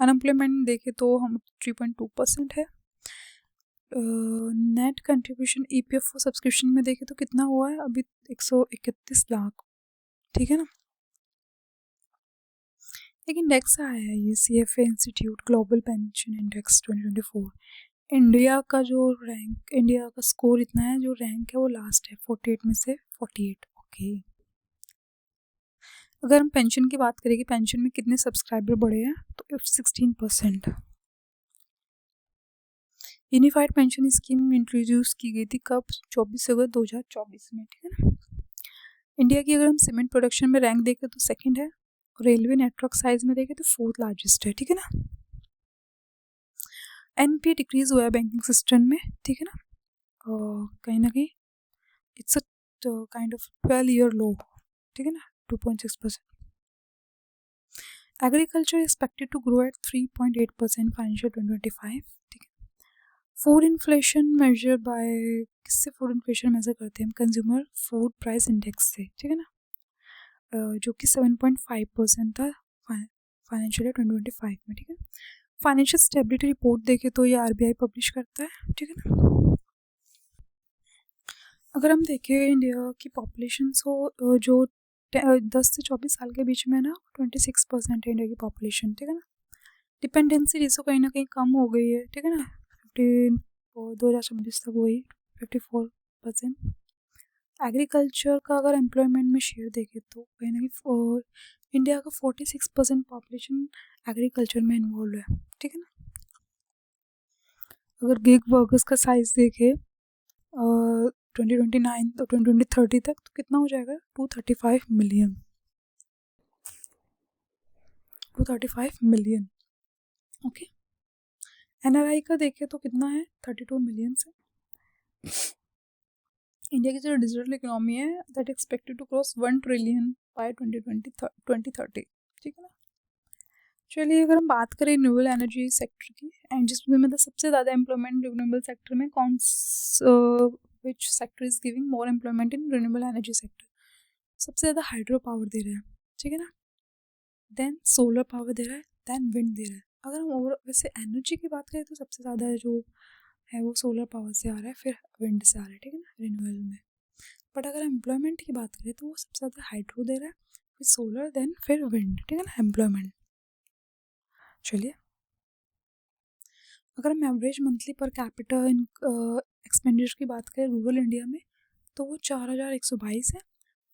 अनएम्प्लॉयमेंट देखें तो हम 3.2% है। नेट कंट्रीब्यूशन ईपीएफओ सब्सक्रिप्शन में देखें तो कितना हुआ है अभी 131 लाख, ठीक है ना। एक इंडेक्स आया है ये CFA institute global pension index 2024। India का स्कोर इतना है, जो रैंक है वो लास्ट है 48 में से 48, ओके। अगर हम पेंशन की बात करें कि पेंशन में कितने सब्सक्राइबर बढ़े हैं, तो 16%। यूनिफाइड पेंशन स्कीम इंट्रोड्यूस की गई थी कब, 24 अगस्त 2024 में, ठीक है ना। इंडिया की अगर हम सीमेंट प्रोडक्शन में रैंक देखें तो सेकंड है, और रेलवे नेटवर्क साइज में देखें तो फोर्थ लार्जेस्ट है, ठीक है ना। एनपीए डिक्रीज हुआ है बैंकिंग सिस्टम में, ठीक है ना, कहीं ना कहीं it's a kind of 12-year low, ठीक है ना, 2.6%। Agriculture expected to grow at 3.8% financial 2025, ठीक है। फूड इन्फ्लेशन मेजर बाय, किससे फूड इन्फ्लेशन मेजर करते हैं हम, कंज्यूमर फूड प्राइस इंडेक्स से, ठीक है ना, जो कि 7.5% था फाइनेंशियल ईयर 2025 में, ठीक है। फाइनेंशियल स्टेबिलिटी रिपोर्ट देखें तो ये RBI पब्लिश करता है, ठीक है ना। अगर हम देखें इंडिया की पॉपुलेशन जो 10 से 24 साल के बीच में ना 26% है इंडिया की पॉपुलेशन, ठीक है ना। डिपेंडेंसी रेशो कहीं ना कहीं कम हो गई है, ठीक है ना, 2026 तक वही 54%। एग्रीकल्चर का अगर एम्प्लॉयमेंट में शेयर देखें तो कहीं ना कहीं इंडिया का 46% पॉपुलेशन एग्रीकल्चर में इन्वॉल्व है, ठीक है ना। अगर गिग वर्कर्स का साइज देखें 2029 तो 2030 तक तो कितना हो जाएगा 235 मिलियन, ओके। NRI का देखें तो कितना है 32 मिलियन से। इंडिया की जो डिजिटल इकोनॉमी है that expected to cross 1 trillion by 2030, ठीक है ना। चलिए अगर हम बात करें रिन्यूएबल एनर्जी सेक्टर की, एंड जिसमें मतलब सबसे ज़्यादा एम्प्लॉयमेंट रिन्यूएबल सेक्टर में which sector is giving more employment in renewable energy sector, सबसे ज़्यादा हाइड्रो पावर दे रहा है, ठीक है ना, देन सोलर पावर दे रहा है, देन विंड दे रहा है। अगर हम वैसे एनर्जी की बात करें तो सबसे ज़्यादा जो है वो सोलर पावर से आ रहा है, फिर विंड से आ रहा है, ठीक है ना, रिन्यूएबल में। बट अगर एम्प्लॉयमेंट की बात करें तो वो सबसे ज़्यादा हाइड्रो दे रहा है, फिर सोलर, देन फिर विंड, ठीक है ना, एम्प्लॉयमेंट। चलिए अगर हम average monthly per capita expenditure की बात करें रूरल इंडिया में तो वो 4122 है,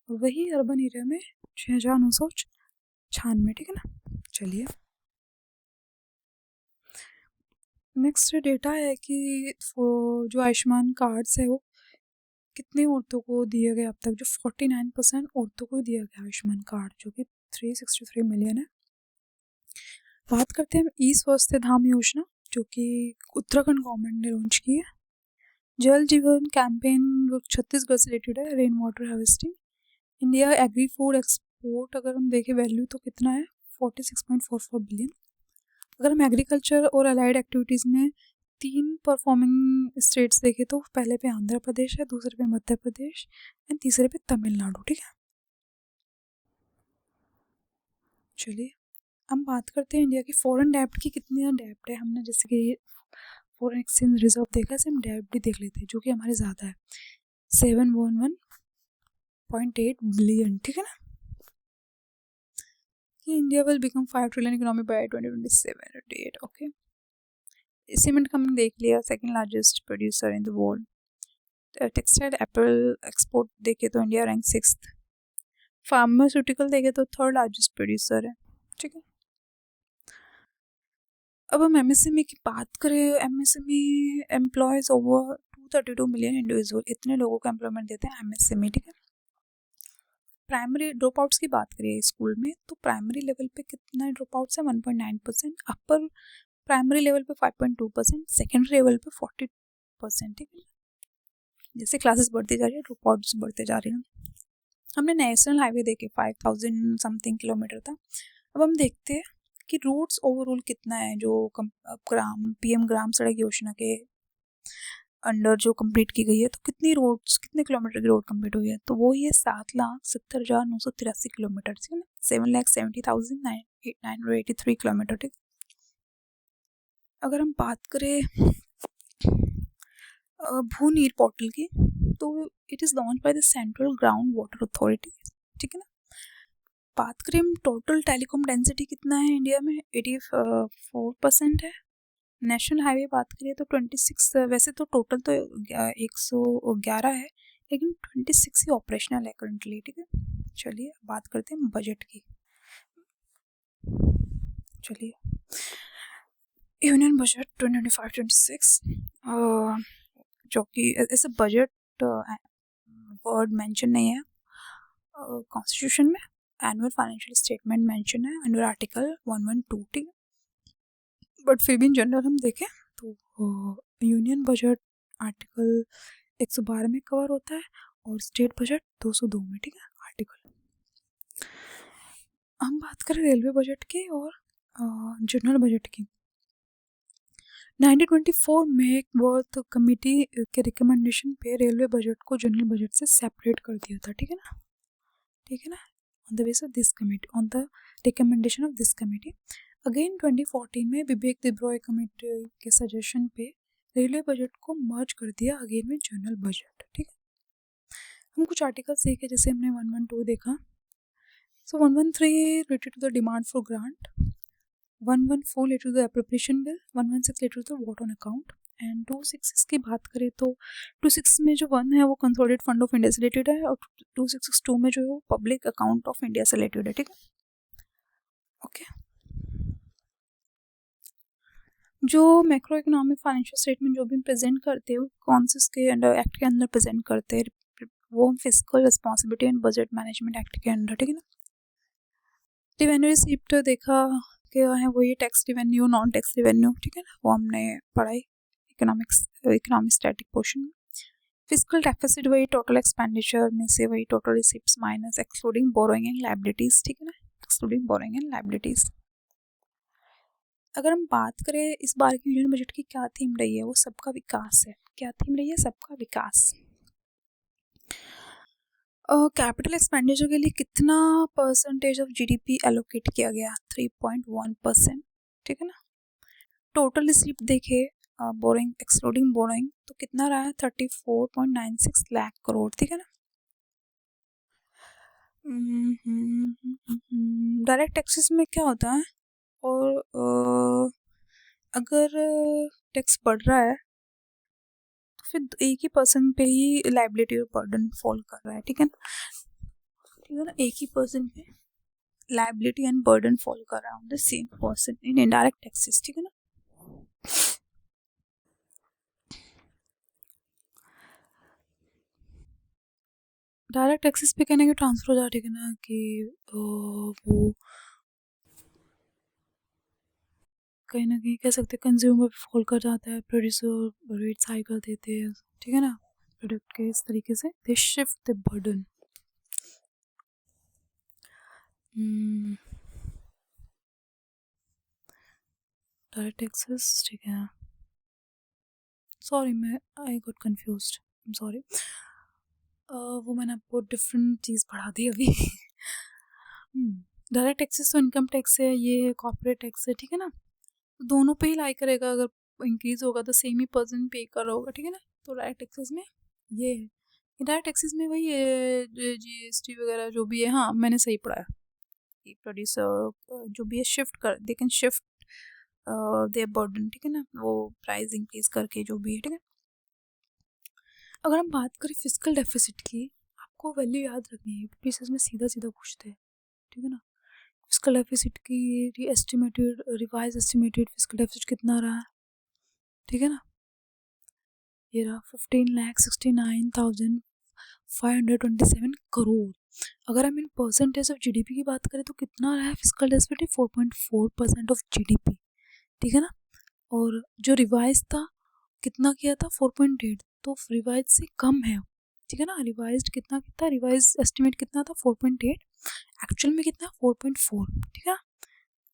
और वही अर्बन एरिया में 6996, ठीक है ना। चलिए नेक्स्ट डेटा है कि जो आयुष्मान कार्ड्स है वो कितने औरतों को दिए गए अब तक, जो 49% औरतों को दिया गया आयुष्मान कार्ड, जो कि 363 मिलियन है। बात करते हैं हम ई स्वस्थ धाम योजना, जो कि उत्तराखंड गवर्नमेंट ने लॉन्च की है। जल जीवन कैंपेन वो छत्तीसगढ़ से रिलेटेड है। Rain water harvesting. India agri food export अगर हम देखें वैल्यू तो कितना है, 46.44 बिलियन। अगर हम एग्रीकल्चर और अलाइड एक्टिविटीज़ में 3 परफॉर्मिंग स्टेट्स देखें तो पहले पे आंध्र प्रदेश है, दूसरे पे मध्य प्रदेश एंड तीसरे पे तमिलनाडु। ठीक है, चलिए हम बात करते हैं इंडिया की फॉरेन डेब्ट की। कितनी डेब्ट है, हमने जैसे कि फॉरेन एक्सचेंज रिजर्व देखा, ऐसे हम डेब्ट भी देख लेते हैं जो कि हमारे ज़्यादा है, 711.8 बिलियन। ठीक है ना, कि India will become 5 trillion economy bye 2027-28। Okay, cement का हमने देख लिया, second largest producer in the world. Textile Apple export देखे तो इंडिया रैंक 6th। फार्मास्यूटिकल देखे तो थर्ड लार्जेस्ट प्रोड्यूसर है। ठीक है, अब हम एमएसएमई की बात करें, MSME employees over 232 million individual, इतने लोगों को एम्प्लॉयमेंट देते हैं एमएसएमई। ठीक है, प्राइमरी ड्रॉप आउट्स की बात करें स्कूल में तो प्राइमरी लेवल पे कितना ड्रॉप आउट्स है, 1.9%। अपर प्राइमरी लेवल पे 5.2%, सेकेंडरी लेवल पे 40%। ठीक है, जैसे क्लासेस बढ़ती जा रही है ड्रॉप आउट्स बढ़ते जा रहे हैं। हमने नेशनल हाईवे देखे 5000 समथिंग किलोमीटर था। अब हम देखते हैं कि रोड्स ओवरऑल कितना है जो ग्राम पीएम ग्राम सड़क योजना के अंडर जो कंप्लीट की गई है, तो कितनी रोड्स, कितने किलोमीटर की रोड कंप्लीट हुई है, तो वो ये 7,70,983 किलोमीटर, ठीक है ना, 7,70,983 किलोमीटर। ठीक, अगर हम बात करें भू नीर पोर्टल की, तो it is launch by the central ground water authority. ठीक है ना, बात करें हम टोटल टेलीकॉम डेंसिटी कितना है इंडिया में, 84% है। नेशनल हाईवे बात करें तो 26, वैसे तो टोटल तो 111 है, लेकिन 26 ही ऑपरेशनल है करंटली। ठीक है, चलिए बात करते हैं बजट की। चलिए, यूनियन बजट 2025-26, जो कि ऐसे बजट वर्ड मेंशन नहीं है कॉन्स्टिट्यूशन में। एनुअल फाइनेंशियल स्टेटमेंट मेंशन है अंडर आर्टिकल 112। ठीक है, बट फिर भी इन जनरल हम देखें तो यूनियन बजट आर्टिकल 112 में कवर होता है और स्टेट बजट 202 में। ठीक है, आर्टिकल। हम बात करें रेलवे बजट की और जनरल बजट की। 1924 में वर्थ कमेटी के रिकमेंडेशन पे रेलवे बजट को जनरल बजट से सेपरेट कर दिया था। ठीक है ना, ठीक है ना, on the base of this committee, on the recommendation of this committee. Again 2014 में विवेक देब्रॉय कमेटी के सजेशन पे रेलवे बजट को मर्ज कर दिया अगेन में जनरल बजट। ठीक है, हम कुछ आर्टिकल्स देखे, जैसे हमने 112 देखा, so 113 related to the demand for grant, 114 related to the appropriation bill, 116 related to the vote on account and 266 की बात करें तो 266 में जो 1 है वो कंसोलिडेटेड फंड ऑफ इंडिया से रिलेटेड है और 2662 में जो है वो पब्लिक अकाउंट ऑफ इंडिया से रिलेटेड है। ठीक है, ओके। जो मैक्रो इकोनॉमिक फाइनेंशियल स्टेटमेंट जो भी प्रेजेंट करते हो कौन से इसके अंडर एक्ट के अंदर प्रेजेंट करते हैं, वो हम fiscal responsibility and budget management act के अंडर। ठीक है ना, रिवेन्यू रिसीप्ट देखा क्या है, वो ये tax revenue, non tax revenue. ठीक है ना, वो हमने पढ़ाई इकोनॉमिक स्टैटिक पोर्शन में। फिस्कल डेफिसिट वही टोटल एक्सपेंडिचर में से वही total receipts minus excluding borrowing and liabilities. ठीक है ना, एक्सक्लूडिंग बोरोइंग एंड लायबिलिटीज। अगर हम बात करें इस बार की यूनियन बजट की क्या थीम रही है, वो सबका विकास है। क्या थीम रही है, सबका विकास। कैपिटल एक्सपेंडिचर के लिए कितना परसेंटेज ऑफ जीडीपी एलोकेट किया गया, 3.1%। ठीक है ना, टोटल रिसीप्ट देखे बोरिंग एक्सक्लूडिंग बोरिंग तो कितना रहा है, 34.96 लाख करोड़। ठीक है ना, डायरेक्ट टैक्सेस में क्या होता है, और अगर टैक्स बढ़ रहा है तो फिर एक ही पर्सन पे ही लाइबिलिटी और बर्डन फॉल कर रहा है। ठीक है ना, ठीक है ना, एक ही पर्सन पे लाइबिलिटी एंड बर्डन फॉल कर रहा है on the same person in indirect taxes. ठीक है ना, डायरेक्ट टैक्सेस पे कहने के ट्रांसफर हो जाए। ठीक है ना, कि वो कहीं ना कहीं कह सकते हैं कंज्यूमर भी फॉल कर जाता है, प्रोड्यूसर रेट्स हाई कर देते हैं, ठीक है ना, प्रोडक्ट के इस तरीके से दे shift the burden. Direct taxes, ठीक है, सॉरी मैं I got confused, I am sorry, वो मैंने आपको डिफरेंट चीज़ पढ़ा दी अभी। डायरेक्ट टैक्सेस तो इनकम टैक्स है, ये कॉर्पोरेट टैक्स है, ठीक है ना, दोनों पे ही लाई करेगा, अगर इंक्रीज होगा तो सेम ही पर्सन पे कर रहा होगा, ठीक है ना। तो डायरेक्ट टैक्सेस में ये है, डायरेक्ट टैक्सेस में वही है GST वगैरह जो भी है, हाँ मैंने सही पढ़ा है कि प्रोड्यूसर जो भी है शिफ्ट कर, they can shift their burden, ठीक है ना, वो प्राइस इंक्रीज करके जो भी है, ठीक है। अगर हम बात करें फिजिकल डेफिसिट की, आपको वैल्यू याद रखनी है, पीसेस में सीधा सीधा पूछते हैं, ठीक है ना। फिजिकल डेफिसिट की estimated revise estimated physical deficit कितना रहा है, ठीक है ना, ये रहा 15,69,527 करोड़। अगर हम इन परसेंटेज ऑफ GDP की बात करें तो कितना रहा है फिजिकल डेफिसिट, 4.4% ऑफ GDP, ठीक है ना। और जो रिवाइज था कितना किया था, 4.8, तो रिवाइज से कम है, ठीक है ना। रिवाइज कितना कितना रिवाइज एस्टिमेट कितना था 4.8, एक्चुअल में कितना 4.4, ठीक है।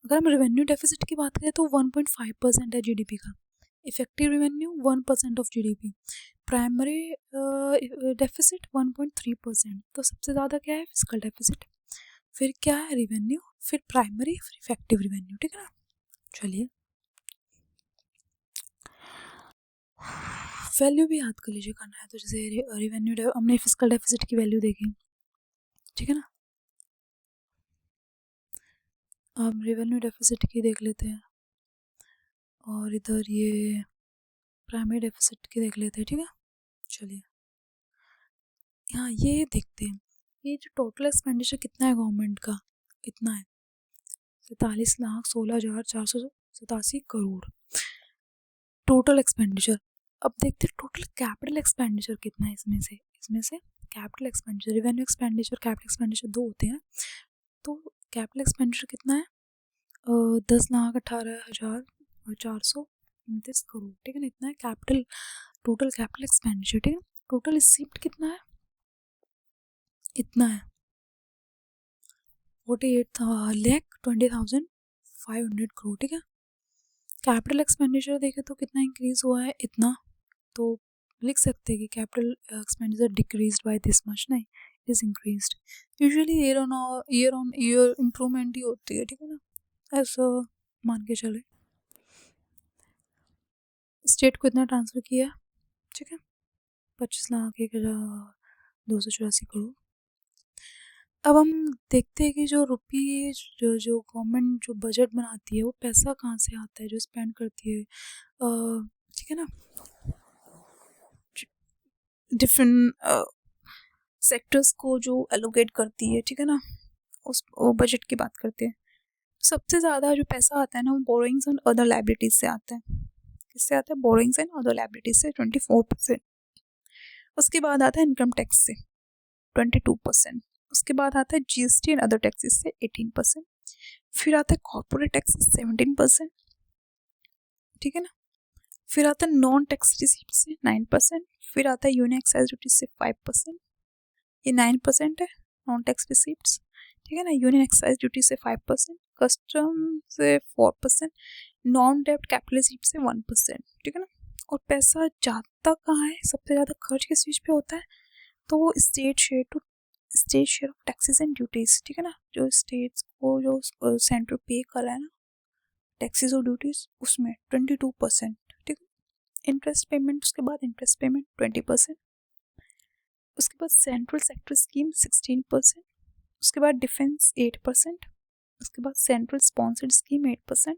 अगर हम रेवेन्यू डेफिसिट की बात करें तो 1.5% है GDP का, effective revenue 1% of GDP, primary deficit 1.3%। तो सबसे ज़्यादा क्या है फिजिकल डेफिसिट, फिर क्या है रेवेन्यू, फिर प्राइमरी, फिर इफेक्टिव रेवेन्यू, ठीक है ना। चलिए वैल्यू भी याद कर लीजिए, करना है तो जैसे रेवेन्यू हमने फिजिकल डेफिसिट की वैल्यू देखी, ठीक है ना। अब रेवेन्यू डेफिसिट की देख लेते हैं, और इधर ये प्राइमरी डेफिसिट की देख लेते हैं, ठीक है। चलिए हाँ ये देखते हैं, ये जो टोटल एक्सपेंडिचर कितना है गवर्नमेंट का, इतना है 47,16,487 करोड़ टोटल एक्सपेंडिचर। अब देखते हैं टोटल कैपिटल एक्सपेंडिचर कितना है इसमें से capital expenditure, revenue expenditure, capital expenditure दो होते हैं, तो कैपिटल एक्सपेंडिचर कितना है 10,18,429 करोड़, ठीक है ना, इतना है कैपिटल, टोटल कैपिटल एक्सपेंडिचर, ठीक है। टोटल रिसीप्ट कितना है, इतना है 48,20,500 करोड़, ठीक है। कैपिटल एक्सपेंडिचर देखें तो कितना इंक्रीज हुआ है, इतना, तो लिख सकते हैं कि capital expenditure decreased by this much, नहीं it is increased. Usually year on year improvement ही होती है, ठीक है ना, ऐसा मान के चले। स्टेट को इतना ट्रांसफ़र किया, ठीक है, 25,01,284 करोड़। अब हम देखते हैं कि जो रुपीज जो गवर्नमेंट जो बजट बनाती है वो पैसा कहाँ से आता है, जो स्पेंड करती है, ठीक है ना, डिफरेंट सेक्टर्स को जो एलोकेट करती है, ठीक है ना, उस वो बजट की बात करते हैं। सबसे ज़्यादा जो पैसा आता है ना वो बोरोइंग्स एंड अदर लाइबिलिटीज से आता है, किससे आता है, बोरोइंग्स एंड अदर लाइबिलिटीज से 24%, उसके बाद आता है इनकम टैक्स से 22%, उसके बाद आता है GST एंड अदर टैक्सेस से 18%, फिर आता है कॉर्पोरेट टैक्स 17%, ठीक है ना, फिर आता है नॉन टैक्स रिसीप्ट से 9%, फिर आता है यूनियन एक्साइज ड्यूटी से 5%, ये 9% है नॉन टैक्स रिसीप्ट, ठीक है ना, यूनियन एक्साइज ड्यूटी से 5%, कस्टम से 4%, नॉन डेब्ट कैपिटल रिसीप्ट से 1%, ठीक है ना। और पैसा जाता कहाँ है, सबसे ज़्यादा खर्च किस चीज़ पे होता है, तो वो state share of taxes and duties, ठीक है ना, जो स्टेट्स को जो सेंटर पे कर रहा है ना टैक्सेस और ड्यूटीज़, उसमें 22%, ठीक है। इंटरेस्ट पेमेंट, उसके बाद इंटरेस्ट पेमेंट 20%, उसके बाद सेंट्रल सेक्टर स्कीम 16%, उसके बाद डिफेंस 8%, उसके बाद सेंट्रल स्पॉन्सर्ड स्कीम 8%,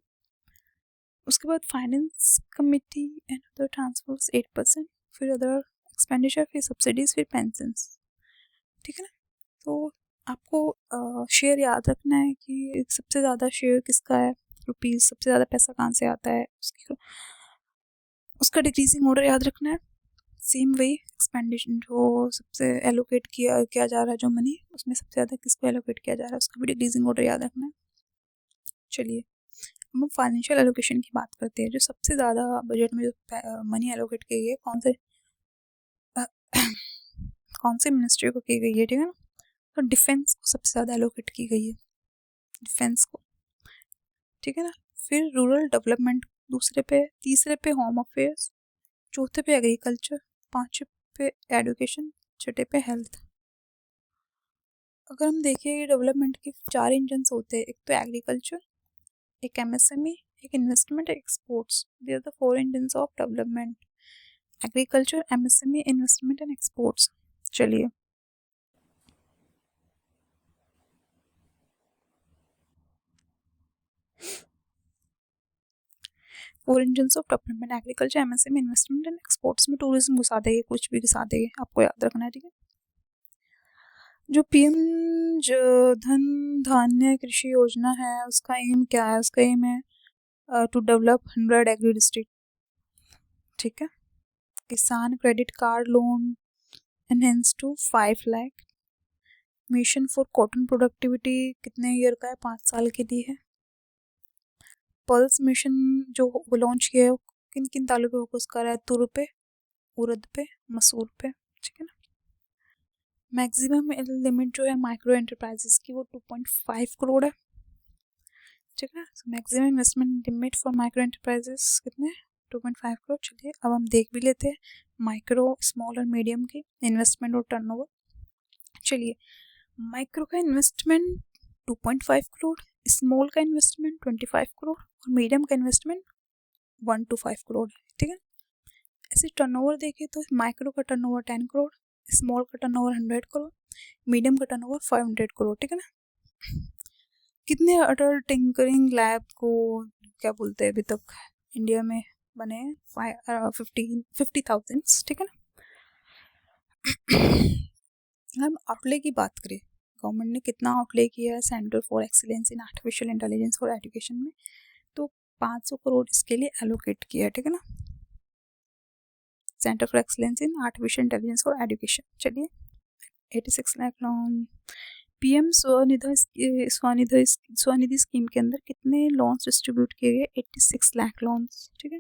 उसके बाद finance committee and other transfers 8%, फिर अदर एक्सपेंडिचर, फिर सब्सिडीज, फिर पेंशंस, ठीक है ना। तो आपको शेयर याद रखना है कि सबसे ज़्यादा शेयर किसका है, रुपीज़, सबसे ज़्यादा पैसा कहाँ से आता है, उसका डिक्रीजिंग ऑर्डर याद रखना है। सेम वे एक्सपेंडिचर जो सबसे एलोकेट किया जा रहा है जो मनी, उसमें सबसे ज़्यादा किसको एलोकेट किया जा रहा है, उसका भी डिक्रीजिंग ऑर्डर याद रखना है। चलिए हम फाइनेंशियल एलोकेशन की बात करते हैं, जो सबसे ज़्यादा बजट में जो मनी एलोकेट की गई है कौन से मिनिस्ट्री को की गई है, ठीक है ना। तो डिफेंस को सबसे ज़्यादा एलोकेट की गई है, डिफेंस को, ठीक है ना। फिर रूरल डेवलपमेंट दूसरे पे, तीसरे पे होम अफेयर्स, चौथे पे एग्रीकल्चर, पांचवे पे एजुकेशन, छठे पे हेल्थ। अगर हम देखें डेवलपमेंट के 4 इंजन्स होते हैं, एक तो एग्रीकल्चर, एक एमएसएमई, एक इन्वेस्टमेंट, एक exports. They are the 4 engines of development, agriculture, MSME, investment and exports. चलिए, four engines of development, agriculture, MSME, investment and exports में टूरिज्म घुसा देंगे, कुछ भी घुसा देंगे, आपको याद रखना है, ठीक है। जो पीएम धन धान्य कृषि योजना है, उसका एम क्या है? उसका एम है टू डेवलप 100 एग्री डिस्ट्रिक्ट, ठीक है। Kisan credit card loan enhance to 5 lakh. Mission for cotton productivity कितने ईयर का है? 5 साल के लिए है। पल्स मिशन जो लॉन्च किया है, किन किन दालों पे फोकस कर रहा है? तुर पे, उड़द पे, मसूर पे, ठीक है ना। मैक्सिमम लिमिट जो है माइक्रो एंटरप्राइजेस की, वो 2.5 करोड़ है, ठीक है। Maximum investment limit for micro enterprises कितने? 2.5 करोड़। चलिए, अब हम देख भी लेते हैं माइक्रो, स्मॉल और मीडियम की इन्वेस्टमेंट और टर्नओवर। चलिए, माइक्रो का इन्वेस्टमेंट 2.5 करोड़, स्मॉल का इन्वेस्टमेंट 25 करोड़ और मीडियम का इन्वेस्टमेंट 1 to 5 करोड़, ठीक है। ऐसे टर्नओवर देखें तो माइक्रो का टर्नओवर 10 करोड़, स्मॉल का टर्नओवर 100 करोड़, मीडियम का टर्नओवर 500 करोड़, ठीक है ना। कितने अटल टिंकरिंग लैब को क्या बोलते हैं अभी तक इंडिया में बने हैं? 50,000, ठीक है ना। हम आउटले की बात करें, गवर्नमेंट ने कितना आउटले किया है centre for excellence in artificial intelligence for education में? तो 500 करोड़ इसके लिए एलोकेट किया है, ठीक है ना, centre for excellence in artificial intelligence for education. चलिए, 86 lakh loan. PM Svanidhi scheme के अंदर कितने लोन्स डिस्ट्रीब्यूट किए गए? 86 लाख लोन्स, ठीक है।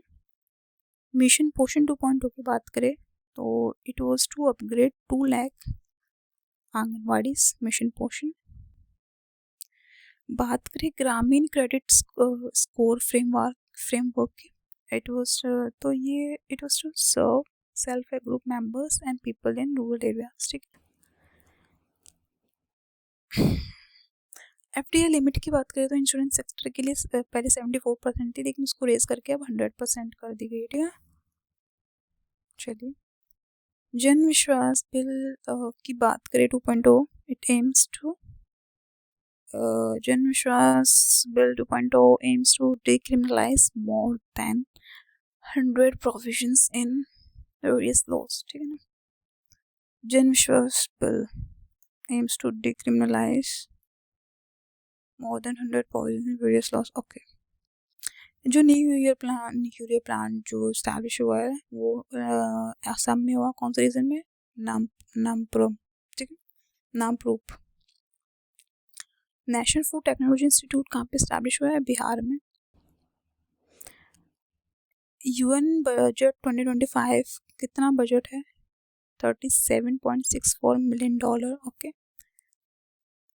मिशन पोषण 2.0 की बात करें तो it was to upgrade 2 lakh anganwadi mission Poshan. बात करें ग्रामीण क्रेडिट स्कोर फ्रेमवर्क की, इट वाज तो ये it was to serve self help group members and people in rural areas, ठीक है। एफडीआई लिमिट की बात करें तो इंश्योरेंस सेक्टर के लिए पहले 74% थी, लेकिन उसको रेज करके अब 100% कर दी गई, ठीक है। चलिए, जन विश्वास बिल की बात करें 2.0, it aims to Jan Vishwas bill 2.0 aims to decriminalize more than 100 provisions in various laws, ठीक है ना। Jan Vishwas bill aims to decriminalize more than 100 provisions in various laws, okay. जो न्यू ईयर प्लान जो स्टैब्लिश हुआ है वो आसाम में हुआ, कौन से रीजन में? नामप्रोम, ठीक है, नामप्रूप। नेशनल फूड टेक्नोलॉजी इंस्टीट्यूट कहाँ पे स्टैब्लिश हुआ है? बिहार में। यूएन बजट 2025 कितना बजट है? $37.64 मिलियन, ओके।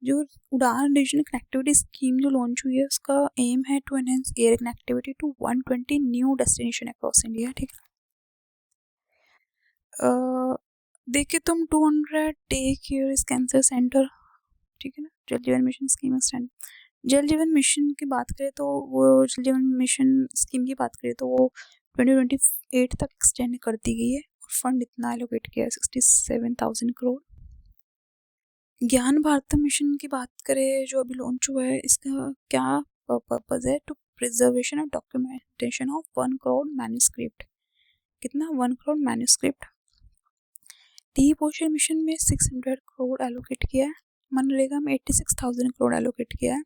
जो उड़ान रीजनल कनेक्टिविटी स्कीम जो लॉन्च हुई है, उसका एम है to enhance air connectivity to 120 new destination across India, ठीक है। देखिए तुम 200 डे केयर कैंसर सेंटर, ठीक है ना। जल जीवन मिशन स्कीम एक्सटेंड, जल जीवन मिशन की बात करें तो वो जल जीवन मिशन स्कीम की बात करें तो वो 2028 तक एक्सटेंड कर दी गई है और फंड इतना एलोकेट किया है 67,000 करोड़। ज्ञान भारत मिशन की बात करें जो अभी लॉन्च हुआ है, इसका क्या पर्पज है? टू प्रिजर्वेशन और डॉक्यूमेंटेशन ऑफ 1 करोड़ मैन्यूस्क्रिप्ट। कितना? 1 करोड़ मैन्यूस्क्रिप्ट। टी पोषण मिशन में 600 करोड़ एलोकेट किया है। मनरेगा में 86,000 करोड़ एलोकेट किया है।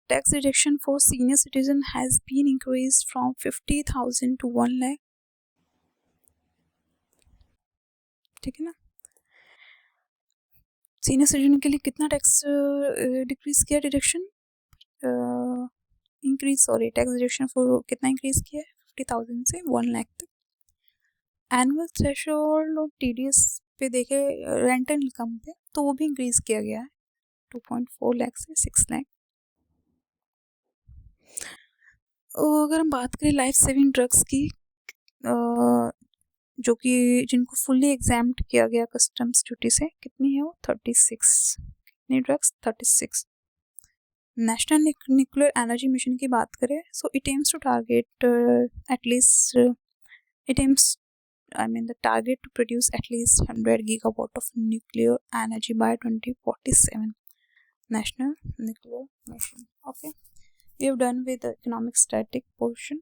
Tax deduction for senior citizen has been increase from 50,000 to 1 lakh, ठीक है ना। सीनियर सिटीजन के लिए कितना टैक्स डिक्रीज किया deduction? Increase, sorry tax deduction for कितना इंक्रीज किया है, 50,000 से 1 लाख तक। एनुअल थ्रेशोल्ड और TDS पे देखे रेंटल इनकम पे, तो वो भी इंक्रीज किया गया है 2.4 लाख से 6 लाख। अगर हम बात करें लाइफ सेविंग ड्रग्स की, जो कि जिनको फुल्ली एग्जाम्ड किया गया कस्टम्स ड्यूटी से, कितनी है वो, 36। कितनी drugs, 36। National nuclear energy mission की बात करें, so it aims to target at least, it aims the target to produce at least 100 gigawatt of nuclear energy by 2047. National Nuclear Mission. Okay, we have done with the economic static portion.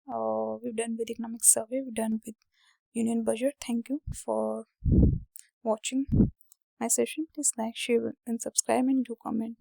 We've done with economic survey. We've done with union budget. Thank you for watching my session. Please like, share, and subscribe, and do comment.